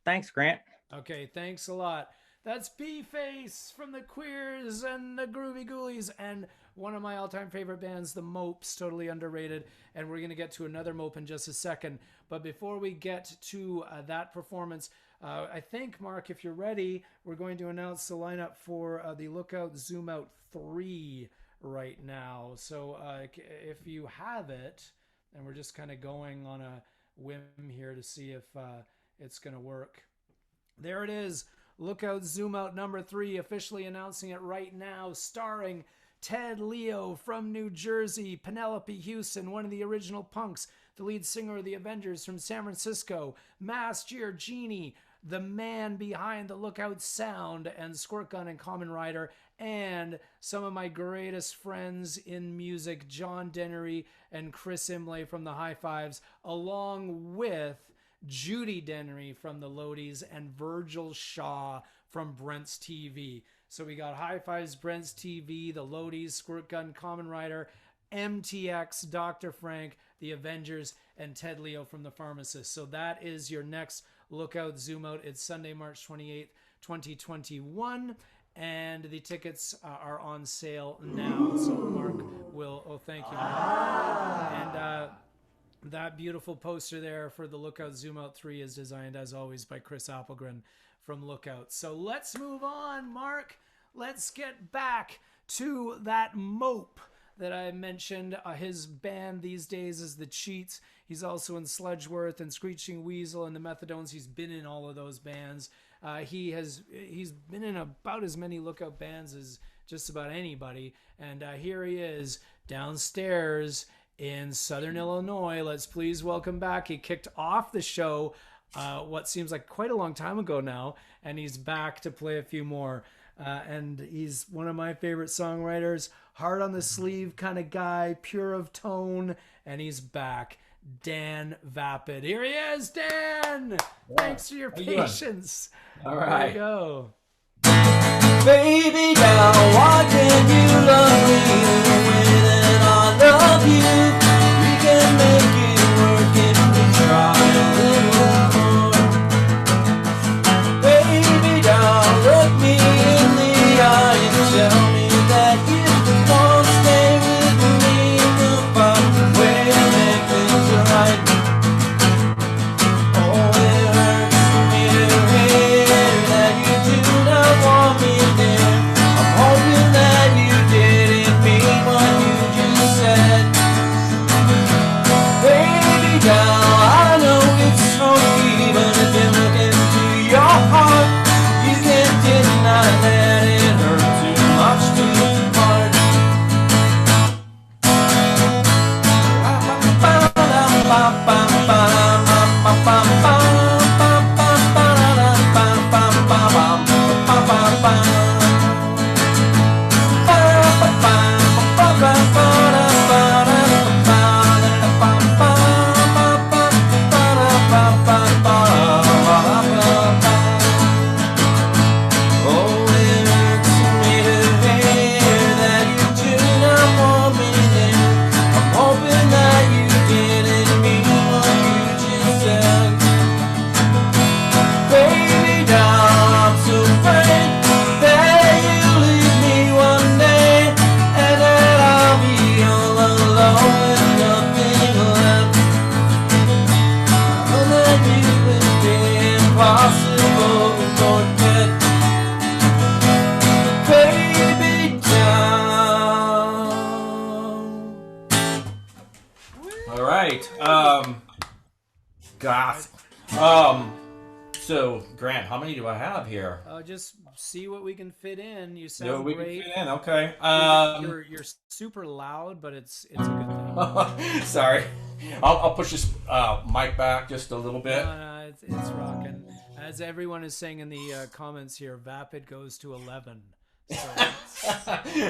Thanks, Grant. Okay, thanks a lot. That's B-Face from the Queers and the Groovie Ghoulies and one of my all-time favorite bands, the Mopes, totally underrated. And we're going to get to another Mope in just a second. But before we get to that performance, I think, Mark, if you're ready, we're going to announce the lineup for the Lookout Zoomout 3 right now. So if you have it, and we're just kind of going on a whim here to see if it's going to work. There it is. Lookout Zoomout number 3, officially announcing it right now, starring Ted Leo from New Jersey, Penelope Houston, one of the original punks, the lead singer of the Avengers from San Francisco, Mass Genie, the man behind the Lookout Sound and Squirt Gun and Common Rider, and some of my greatest friends in music, John Dennery and Chris Imlay from the High Fives, along with Judy Dennery from the Lodies and Virgil Shaw from Brent's TV. So we got High Fives, Brent's TV, the Lodies, Squirt Gun, Common Rider, MTX, Dr. Frank, the Avengers, and Ted Leo from the Pharmacist. So that is your next Lookout Zoomout. It's Sunday, March 28th, 2021. And the tickets are on sale now. So Mark will, thank you, Mark. And that beautiful poster there for the Lookout Zoomout 3 is designed, as always, by Chris Applegren from Lookout. So let's move on, Mark. Let's get back to that Mope that I mentioned. His band these days is The Cheats. He's also in Sludgeworth and Screeching Weasel and the Methadones. He's been in all of those bands. He's been in about as many Lookout bands as just about anybody. And here he is downstairs in Southern Illinois. Let's please welcome back. He kicked off the show what seems like quite a long time ago now, and he's back to play a few more. And he's one of my favorite songwriters, hard on the sleeve kind of guy, pure of tone, and he's back. Dan Vapid. Here he is, Dan! Yeah. Thanks for your patience. All right. There you go. Baby, now why can't you love me the way that I love you? We can make it work if we try a little more. Baby, now look me in the eye and tell me that you won't stay down. I know it's hungry, but if you look into your heart, you can't deny that it hurt too much to part. All right. Goth. So Grant, how many do I have here? Just see what we can fit in. You So sound we great. can fit in. Okay. You're super loud, but it's a good thing. Sorry. I'll push this mic back just a little bit. No, it's rocking. As everyone is saying in the comments here, Vapid goes to 11. So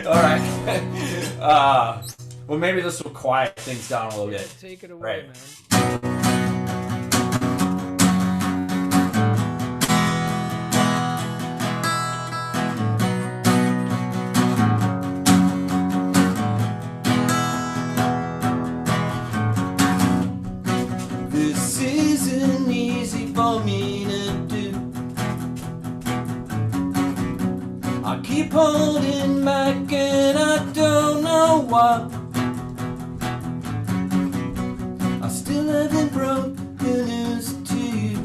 All right. Well, maybe this will quiet things down a little bit. Take it away, Right. man. This isn't easy for me to do. I keep holding back and I don't know why. I still haven't broke the news to you.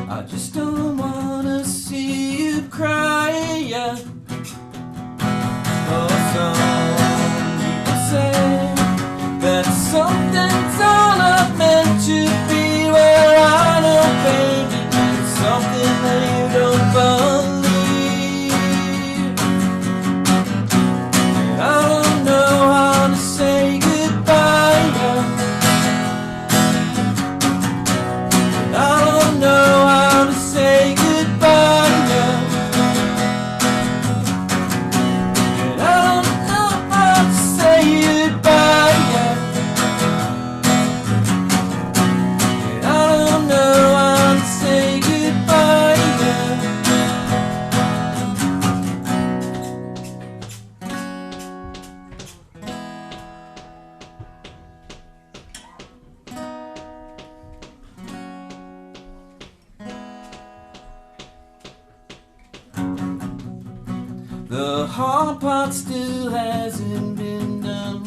I just don't wanna see you cry, yeah. Oh, some people say that something's all not meant to be. Well, I know, baby, it's something that you don't believe. And I don't know how to say goodbye, yeah. And I don't know how to say goodbye, yeah. And I don't know how to say goodbye, yeah. And I don't know how to say goodbye, yeah. The hard part still hasn't been done.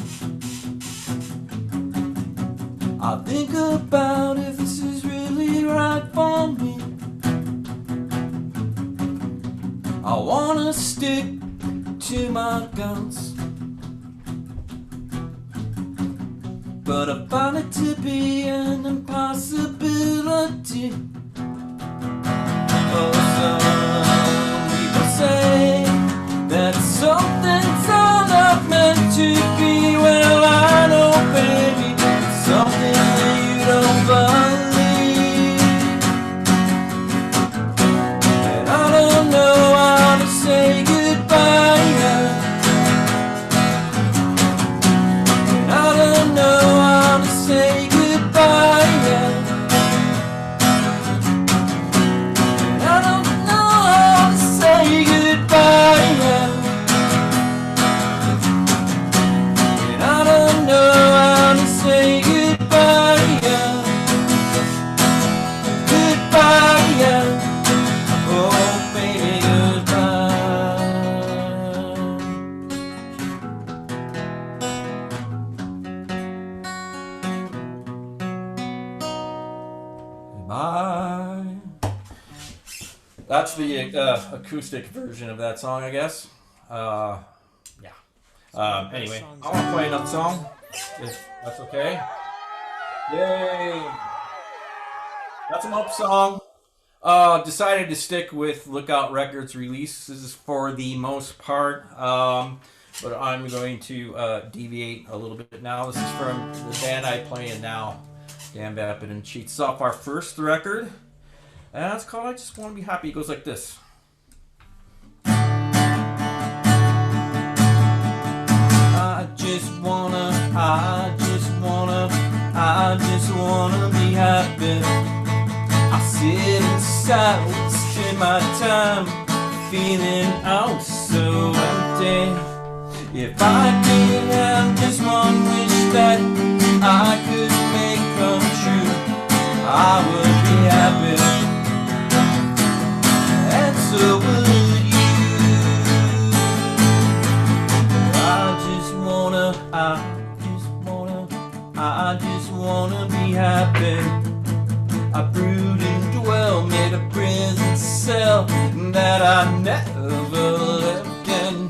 I think about if this is really right for me. I wanna stick to my guns, but I find it to be an impossibility. Oh, some people say that something's all not meant to be. Well, I know, baby, it's something that you don't believe. And I don't know how to say goodbye, yeah. And I don't know how to say goodbye, yeah. And I don't know how to say goodbye, yeah. And I don't know how to say goodbye, yeah. Goodbye, yeah. Oh, baby, goodbye. Bye. That's the acoustic version of that song, I guess. Yeah. Anyway, I want to play another song. If that's okay. Yay! That's a Mope song. Decided to stick with Lookout Records releases for the most part, but I'm going to deviate a little bit now. This is from the band I play in now, Dan Vapid and Cheats. Off our first record, and it's called "I Just Want to Be Happy." It goes like this. I just wanna be happy. I sit inside, wasting my time, feeling oh so empty. If I could have just one wish that I could make come true, I would be happy, and so would you. I just wanna be happy. I brood and dwell, made a prison cell that I never left in.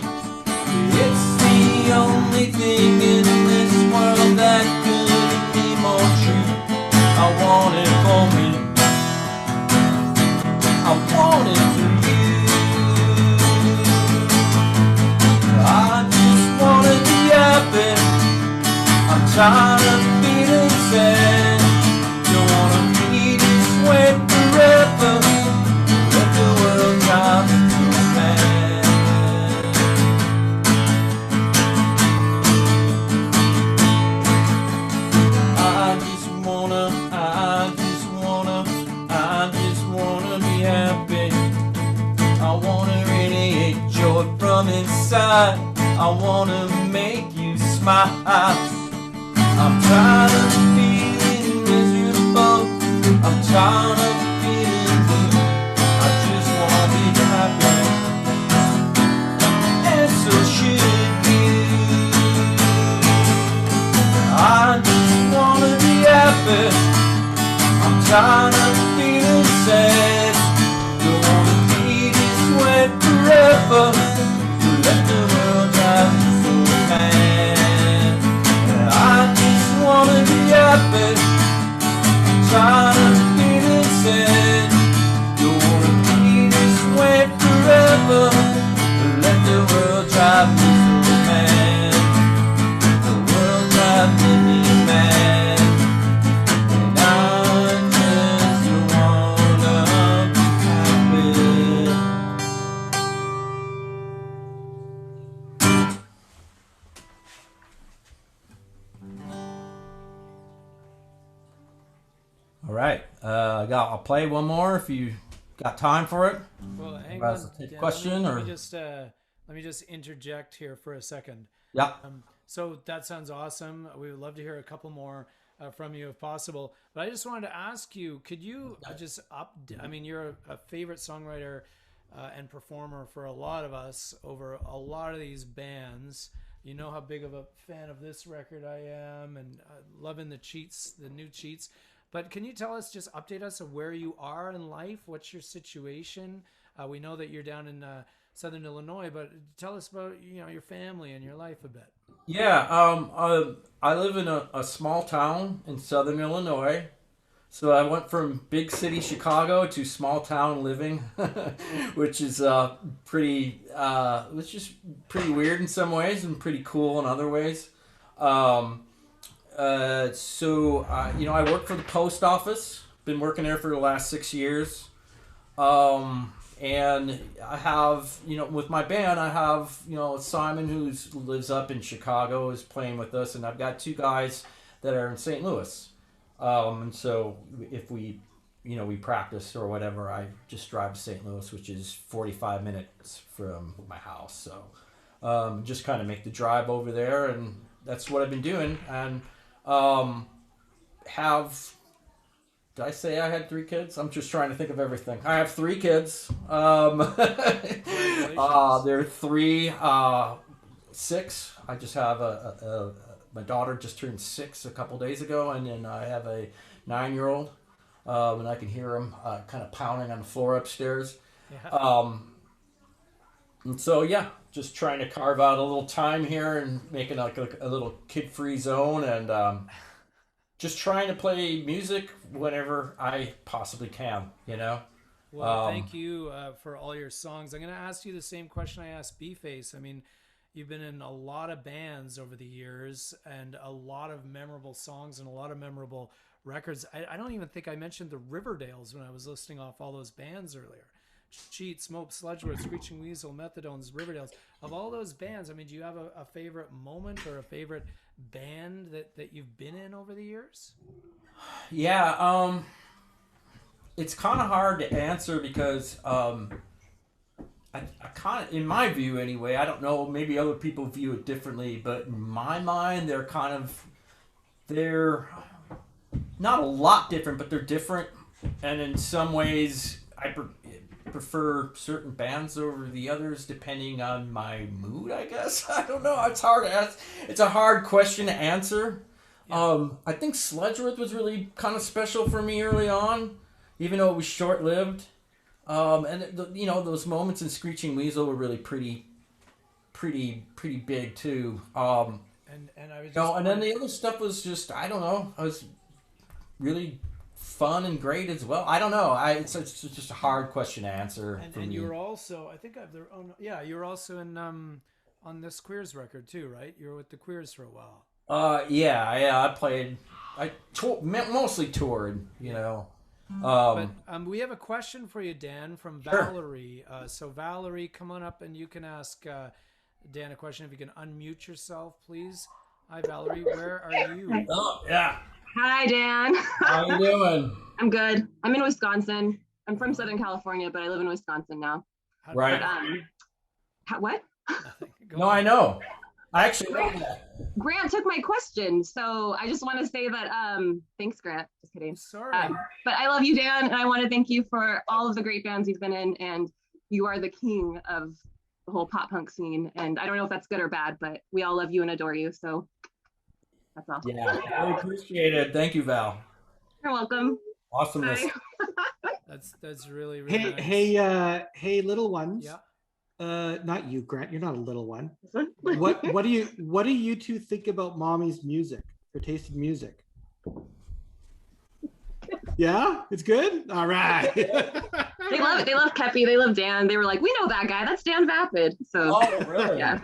It's the only thing in this world that could be more true. I want it for me, I want it for you. I just wanna be happy. I'm tired of feeling sad. Don't wanna be this way forever. Let the world drive me so mad. I just wanna be happy. I wanna radiate joy from inside. I wanna make you smile. I'm tired of feeling miserable. I'm tired of feeling blue. I just wanna be happy, and so should you. I just wanna be happy. I'm tired of feeling sad. Don't wanna be this way forever. Let the world drive me so mad. I just wanna be happy. I'm tired of feeling sad. Don't wanna be this way forever. Let the world drive me so mad. The world driving me mad. And I just wanna be happy. All right, I'll play one more if you got time for it. Well, hang Guys, on. will take a Dan, question let or me just interject here for a second. Yeah. So that sounds awesome. We would love to hear a couple more from you if possible. But I just wanted to ask you, could you just I mean, you're a favorite songwriter and performer for a lot of us over a lot of these bands. You know how big of a fan of this record I am, and loving the new cheats. But can you tell us, just update us of where you are in life? What's your situation? We know that you're down in Southern Illinois, but tell us about your family and your life a bit. Yeah, I live in a small town in Southern Illinois. So I went from big city Chicago to small town living, which is pretty weird in some ways and pretty cool in other ways. I work for the post office. Been working there for the last 6 years. And I have, with my band, I have, Simon, who lives up in Chicago, is playing with us, and I've got two guys that are in St. Louis. And so if we practice or whatever, I just drive to St. Louis, which is 45 minutes from my house. So just kind of make the drive over there, and that's what I've been doing. And did I say I had 3 kids? I'm just trying to think of everything. I have 3 kids. They're 3, 6. I just have my daughter just turned 6 a couple days ago, and then I have a 9-year-old, and I can hear him kind of pounding on the floor upstairs. Yeah. And so, yeah, just trying to carve out a little time here and making like a little kid-free zone, and just trying to play music whenever I possibly can, you know? Well, thank you for all your songs. I'm going to ask you the same question I asked B-Face. I mean, you've been in a lot of bands over the years and a lot of memorable songs and a lot of memorable records. I don't even think I mentioned the Riverdales when I was listing off all those bands earlier. Cheats, Mopes, Sludgeworth, Screeching Weasel, Methadones, Riverdales. Of all those bands, I mean, do you have a favorite moment or a favorite band that you've been in over the years? Yeah, it's kind of hard to answer because I kind of, in my view anyway, I don't know, maybe other people view it differently, but in my mind, they're not a lot different, but they're different. And in some ways, I prefer certain bands over the others depending on my mood, I guess. I don't know. It's hard to ask. It's a hard question to answer. Yeah. I think Sludgeworth was really kind of special for me early on, even though it was short-lived. And you know, those moments in Screeching Weasel were really pretty big too. And I was just and then the other stuff was just, I don't know, I was really fun and great as well. I don't know. It's just a hard question to answer. And you were also, I think you were also in on this Queers record too, right? You were with the Queers for a while. I played. Mostly toured, you know. But we have a question for you, Dan, from Valerie. Sure. So Valerie, come on up and you can ask Dan a question. If you can unmute yourself, please. Hi, Valerie. Where are you? Oh, yeah. Hi, Dan. How you doing? I'm good. I'm in Wisconsin. I'm from Southern California, but I live in Wisconsin now. Right. But, what? No, I know. I actually know that. Grant took my question, so I just want to say that thanks, Grant. Just kidding. Sorry. But I love you, Dan, and I want to thank you for all of the great bands you've been in, and you are the king of the whole pop punk scene. And I don't know if that's good or bad, but we all love you and adore you. So that's all. Yeah, I appreciate it. Thank you, Val. You're welcome. Awesomeness. That's really nice. Hey, little ones. Yeah. Not you, Grant. You're not a little one. What do you two think about Mommy's music? Her taste in music? Yeah, it's good. All right. They love it. They love Kepi. They love Dan. They were like, we know that guy. That's Dan Vapid. So. Oh, really? Yeah.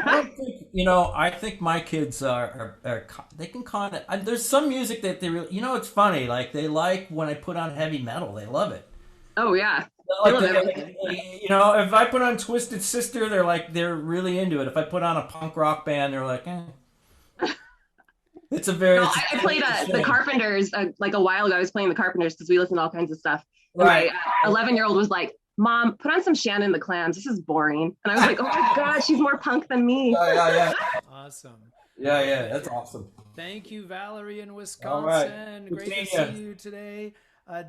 I think my kids they can kind of. There's some music that they really. It's funny. Like they like when I put on heavy metal. They love it. Oh yeah. If I put on Twisted Sister, they're really into it. If I put on a punk rock band, they're like, eh. It's a very. No, I played the Carpenters like a while ago. I was playing the Carpenters because we listen to all kinds of stuff. And right. My 11-year-old was like, "Mom, put on some Shannon the Clams. This is boring." And I was like, "Oh my God, she's more punk than me." Yeah. Awesome. Yeah, that's awesome. Thank you, Valerie in Wisconsin. All right. Great to see you today.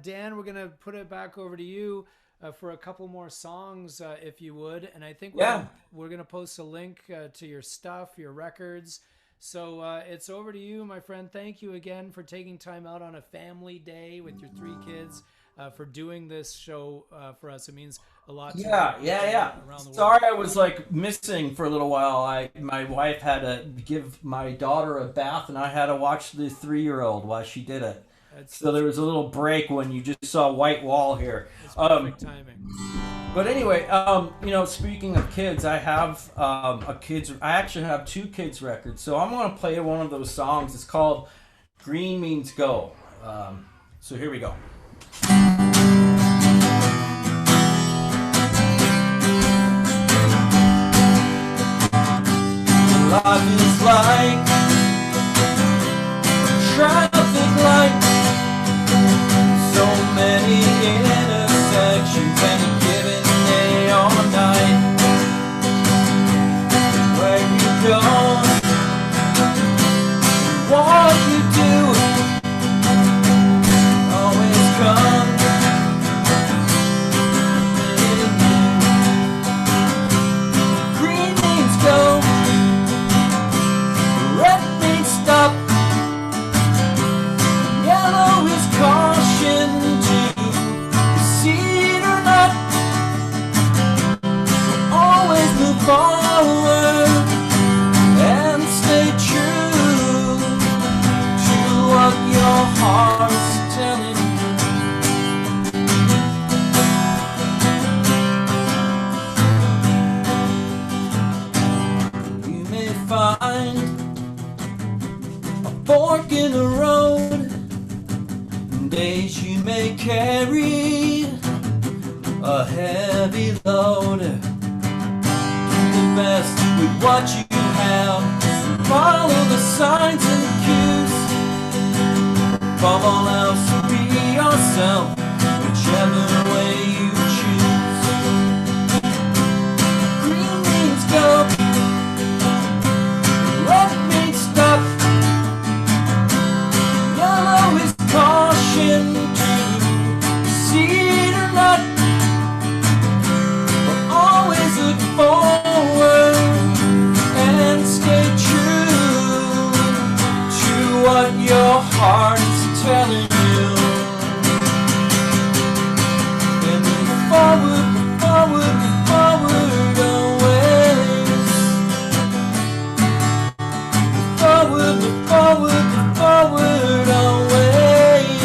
Dan, we're gonna put it back over to you for a couple more songs, if you would. And I think we're gonna post a link to your stuff, your records. So it's over to you, my friend. Thank you again for taking time out on a family day with your 3 kids, for doing this show for us. It means a lot to Yeah. around the world. Sorry I was missing for a little while. My wife had to give my daughter a bath and I had to watch the 3-year-old while she did it. So there was a little break when you just saw white wall here. It's perfect timing. But anyway, speaking of kids, I have I actually have 2 kids records. So I'm going to play one of those songs. It's called Green Means Go. So here we go. Life is like traffic light. So many intersections and a given day or night. Where you go, what you do, always comes in you. Green means go, red means stop. Yellow is caution to see it or not. Always fork in the road. Days you may carry a heavy load. Do the best with what you have. Follow the signs and cues. Above all else, be yourself, whichever way you choose. Green means go, red means stop. Yellow is caution to seed or not. But always look forward and stay true to what your heart is telling you. And move forward, forward, forward always. Forward, forward, forward always.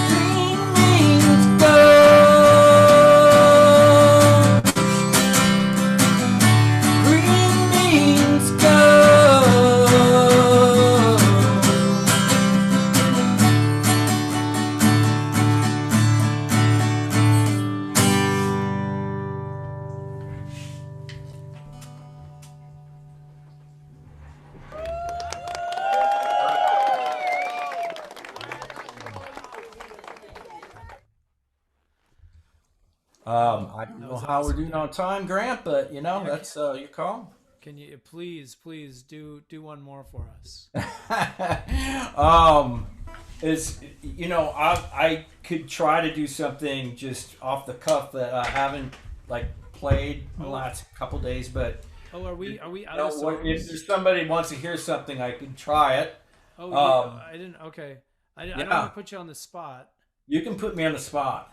Green means go. Green means go. I don't know how we're doing on time, Grant, but you know, that's your call. Can you please do one more for us? Is you know, I could try to do something just off the cuff that I haven't like played in the last couple days, but Oh, are we you out know, of songs? if there's somebody wants to hear something, I can try it. Oh, I didn't. Okay, I don't yeah. want to put you on the spot. You can put me on the spot.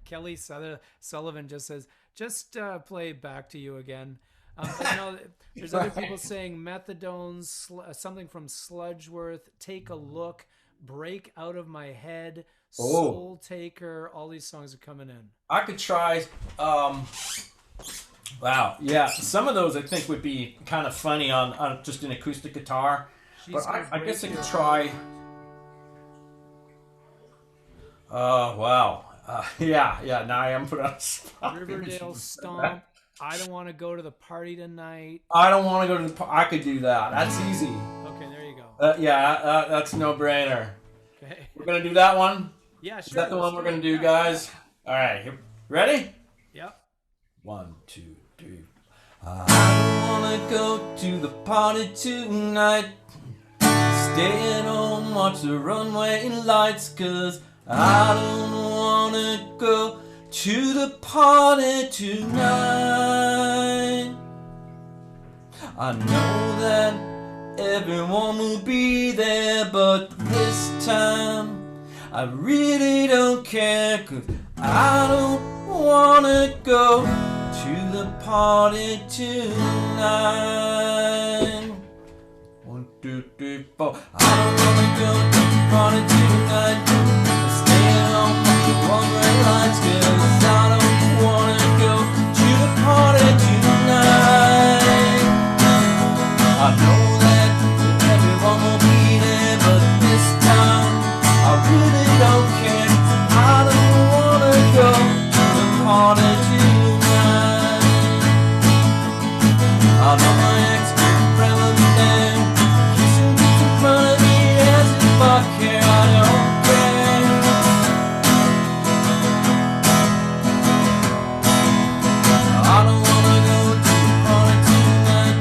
Kelly Sullivan just says, just play Back to You again. But no, there's other people saying Methadone's, something from Sludgeworth, Take a Look, Break Out of My Head, Soul Taker. All these songs are coming in. I could try. Wow, yeah, some of those I think would be kind of funny on just an acoustic guitar. But I guess I could try. Wow. Yeah. Now I am put on the spot. Riverdale Stomp. I Don't Want to Go to the Party Tonight. I don't want to go to the. I could do that. That's easy. Okay, there you go. That's no brainer. Okay. We're gonna do that one. Yeah, sure. Is that the one we're gonna do, guys? All right. Here, ready? Yep. 1, 2, 3. I don't wanna go to the party tonight. Stay at home, watch the runway lights, 'cause I don't wanna go to the party tonight. I know that everyone will be there, but this time I really don't care, 'cause I don't wanna go to the party tonight. 1, 2, 3, 4. I don't wanna go to the party tonight. Stay at home, watch the runway lights, 'cause I don't wanna go to the party tonight. I know that everyone will be there, but this time I really don't care. I don't wanna go to the party tonight. I know my ex-girlfriend will be there, kissing me in front of me as if I care. I don't care. I don't wanna go to the party tonight.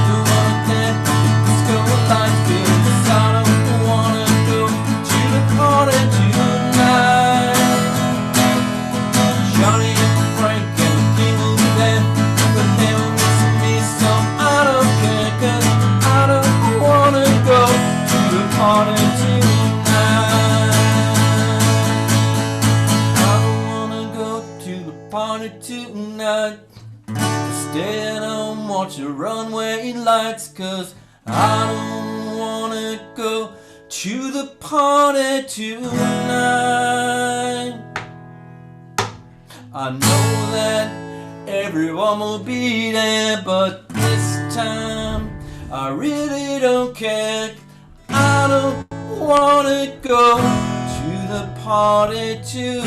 Don't wanna dance with the disco lights, 'cause I don't wanna go to the party tonight. Johnny and Frank and the King will be there, but they were missing me, so I don't care, 'cause I don't wanna go to the party tonight. I don't wanna go to the party tonight. Stay at home, watch the runway lights, 'cause I don't wanna go to the party tonight. I know that everyone will be there, but this time I I really don't care. I don't wanna go to the party tonight.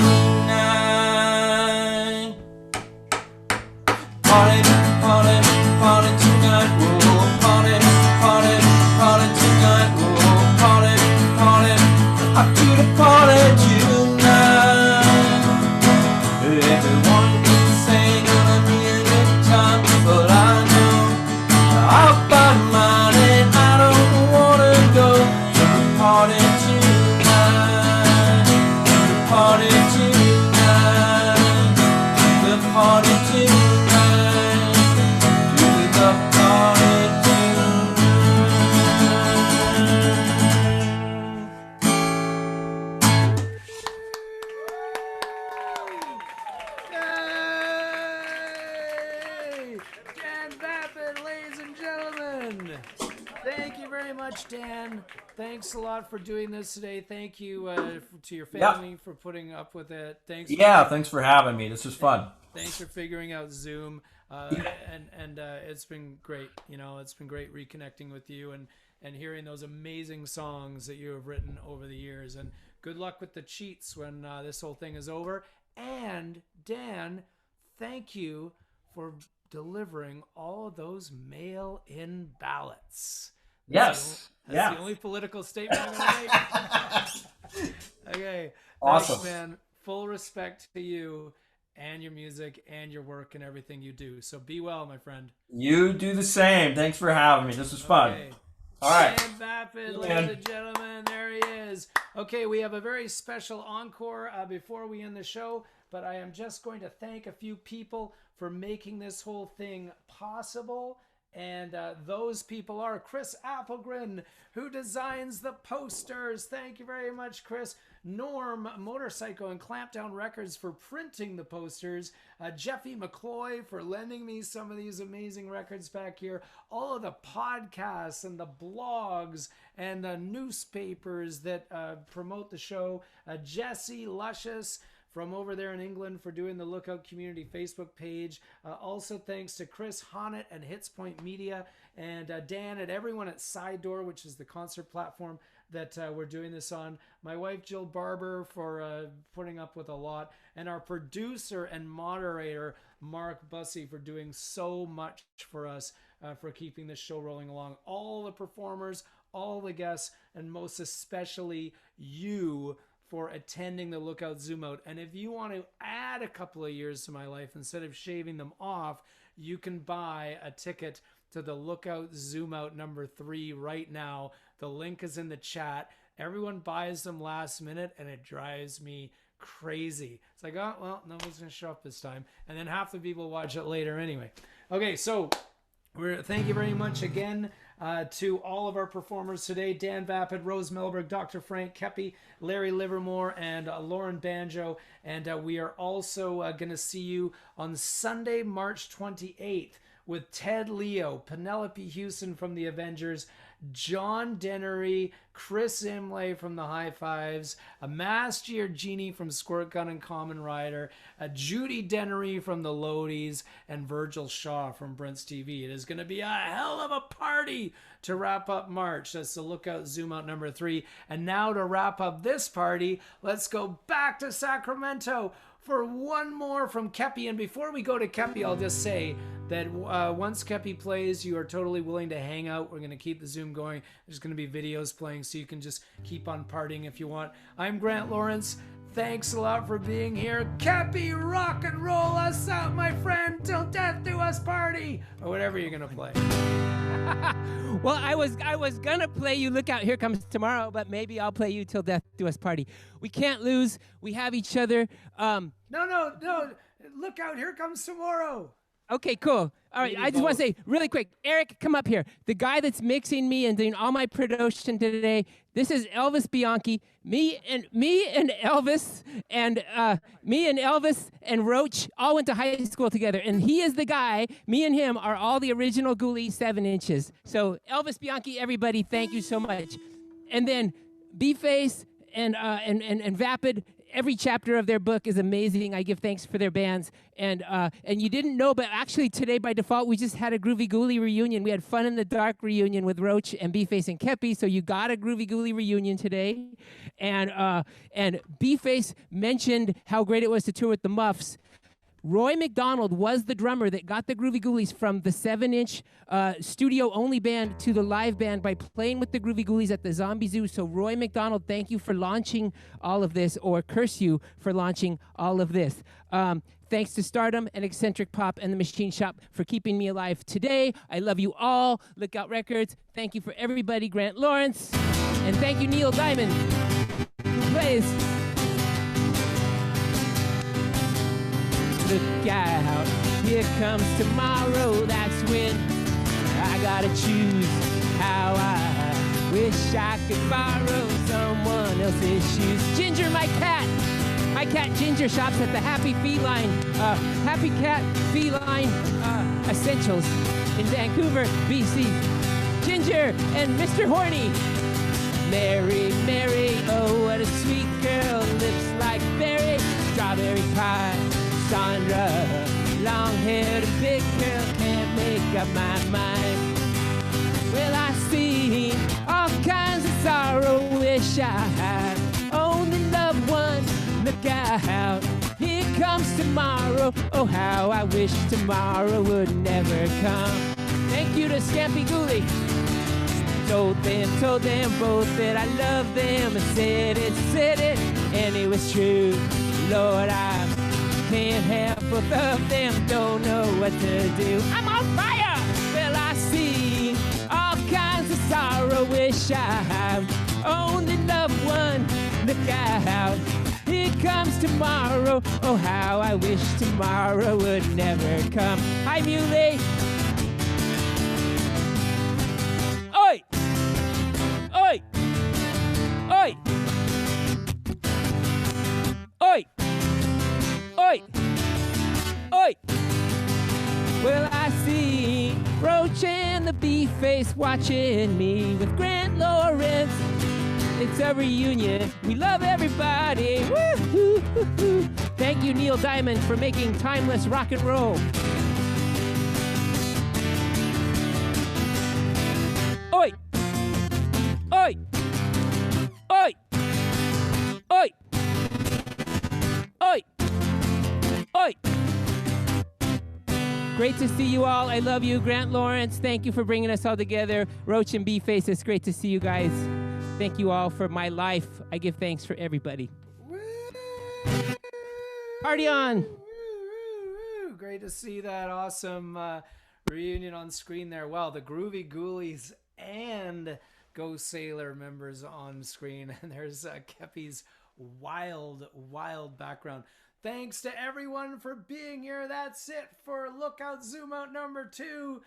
Party, party, party tonight. Whoa, party, party, party tonight. Whoa, party, party. I do the party tonight. Everyone can sing and I'm in a good time, but I know I'll find mine and I don't wanna go to the party tonight. The party tonight. The party tonight. Do the party Yay! Dan Vapid, ladies and gentlemen. Thank you very much, Dan. Thanks a lot for doing this today. Thank you to your family for putting up with it. Thanks. Thanks for having me. This was fun. Thanks for figuring out Zoom. And it's been great. You know, it's been great reconnecting with you and hearing those amazing songs that you have written over the years. And good luck with the cheats when this whole thing is over. And Dan, thank you for delivering all of those mail-in ballots. Yes. That's the only political statement I'm going to make. Okay. Awesome. Thanks, man. Full respect to you and your music and your work and everything you do. So be well, my friend. You do the same. Thanks for having me. This was fun. Okay. All right. Dan Vapid, ladies and gentlemen, there he is. Okay, we have a very special encore before we end the show, but I am just going to thank a few people for making this whole thing possible. And those people are Chris Applegren, who designs the posters. Thank you very much, Chris. Norm Motorcycle and Clampdown Records for printing the posters. Jeffy McCloy for lending me some of these amazing records back here. All of the podcasts and the blogs and the newspapers that promote the show. Jesse Luscious from over there in England for doing the Lookout Community Facebook page. Also thanks to Chris Honnett and Hits Point Media, and Dan and everyone at Side Door, which is the concert platform that we're doing this on. My wife Jill Barber for putting up with a lot, and our producer and moderator Mark Bussey for doing so much for us, for keeping this show rolling along. All the performers, all the guests, and most especially you for attending the Lookout Zoomout. And if you want to add a couple of years to my life instead of shaving them off, you can buy a ticket to the Lookout Zoomout number 3 right now. The link is in the chat. Everyone buys them last minute and it drives me crazy. It's like, oh, well, nobody's going to show up this time. And then half the people watch it later anyway. Okay, so thank you very much again to all of our performers today: Dan Vapid, Rose Melberg, Dr. Frank Kepi, Larry Livermore, and Lauren Banjo. And we are also going to see you on Sunday, March 28th with Ted Leo, Penelope Houston from the Avengers, John Dennery, Chris Imlay from the High Fives, a Masked Genie from Squirt Gun and Common Rider, Judy Dennery from the Lodies, and Virgil Shaw from Brent's TV. It is going to be a hell of a party to wrap up March. That's the Lookout Zoomout number 3. And now to wrap up this party, let's go back to Sacramento for one more from Kepi. And before we go to Kepi, I'll just say that once Kepi plays, you are totally willing to hang out. We're going to keep the Zoom going. There's going to be videos playing, so you can just keep on partying if you want. I'm Grant Lawrence. Thanks a lot for being here. Kepi, rock and roll us out, my friend, till death do us party, or whatever you're going to play. Well, I was gonna play you Look Out, Here Comes Tomorrow, but maybe I'll play you Till Death Do Us Party. We can't lose. We have each other. No. Look out, here comes tomorrow. Okay, cool. All right, I just want to say really quick, Eric, come up here. The guy that's mixing me and doing all my production today, this is Elvis Bianchi. Me and Elvis and Roach all went to high school together, and he is the guy. Me and him are all the original Ghoulie 7 inches. So Elvis Bianchi, everybody, thank you so much. And then B-Face and Vapid, every chapter of their book is amazing. I give thanks for their bands. And you didn't know, but actually today by default, we just had a Groovie Ghoulie reunion. We had Fun in the Dark reunion with Roach and B-Face and Kepi. So you got a Groovie Ghoulie reunion today. And B-Face mentioned how great it was to tour with the Muffs. Roy McDonald was the drummer that got the Groovie Ghoulies from the 7-inch studio-only band to the live band by playing with the Groovie Ghoulies at the Zombie Zoo. So Roy McDonald, thank you for launching all of this, or curse you for launching all of this. Thanks to Stardom and Eccentric Pop and the Machine Shop for keeping me alive today. I love you all. Lookout Records. Thank you for everybody. Grant Lawrence. And thank you, Neil Diamond, who plays. Look out, here comes tomorrow. That's when I gotta choose how I wish I could borrow someone else's shoes. Ginger, my cat Ginger shops at the Happy Feline Essentials in Vancouver, BC. Ginger and Mr. Horny. Mary, Mary, oh what a sweet girl, lips like berry, strawberry pie. Sandra, long-haired and big girl, can't make up my mind. Well, I see all kinds of sorrow, wish I had only loved one. Look out, here comes tomorrow. Oh, how I wish tomorrow would never come. Thank you to Scampy Ghoulie. Told them both that I love them, and said it, and it was true. Lord, I can't have both of them, don't know what to do. I'm on fire! Well, I see all kinds of sorrow, wish I only loved one. Look out, here comes tomorrow. Oh, how I wish tomorrow would never come. Hi, Muley. Oi! Oi! Oi! Oi! Oi! Oi! Well, I see Roach and the B-Face watching me with Grant Lawrence. It's a reunion. We love everybody. Woo-hoo-hoo-hoo. Thank you, Neil Diamond, for making timeless rock and roll. Oi! Oi! Oi! Oi! Oi! Oi! Great to see you all. I love you. Grant Lawrence, thank you for bringing us all together. Roach and B-Face, it's great to see you guys. Thank you all for my life. I give thanks for everybody. Party on! Great to see that awesome reunion on screen there. Wow, the Groovie Ghoulies and Go Sailor members on screen. And there's Kepi's wild background. Thanks to everyone for being here. That's it for Lookout Zoom Out number 2.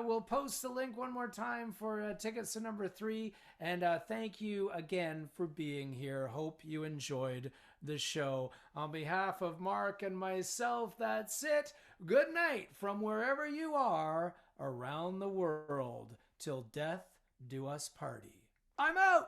We'll post the link one more time for tickets to number 3. And thank you again for being here. Hope you enjoyed the show. On behalf of Mark and myself, that's it. Good night from wherever you are around the world. Till death do us party. I'm out.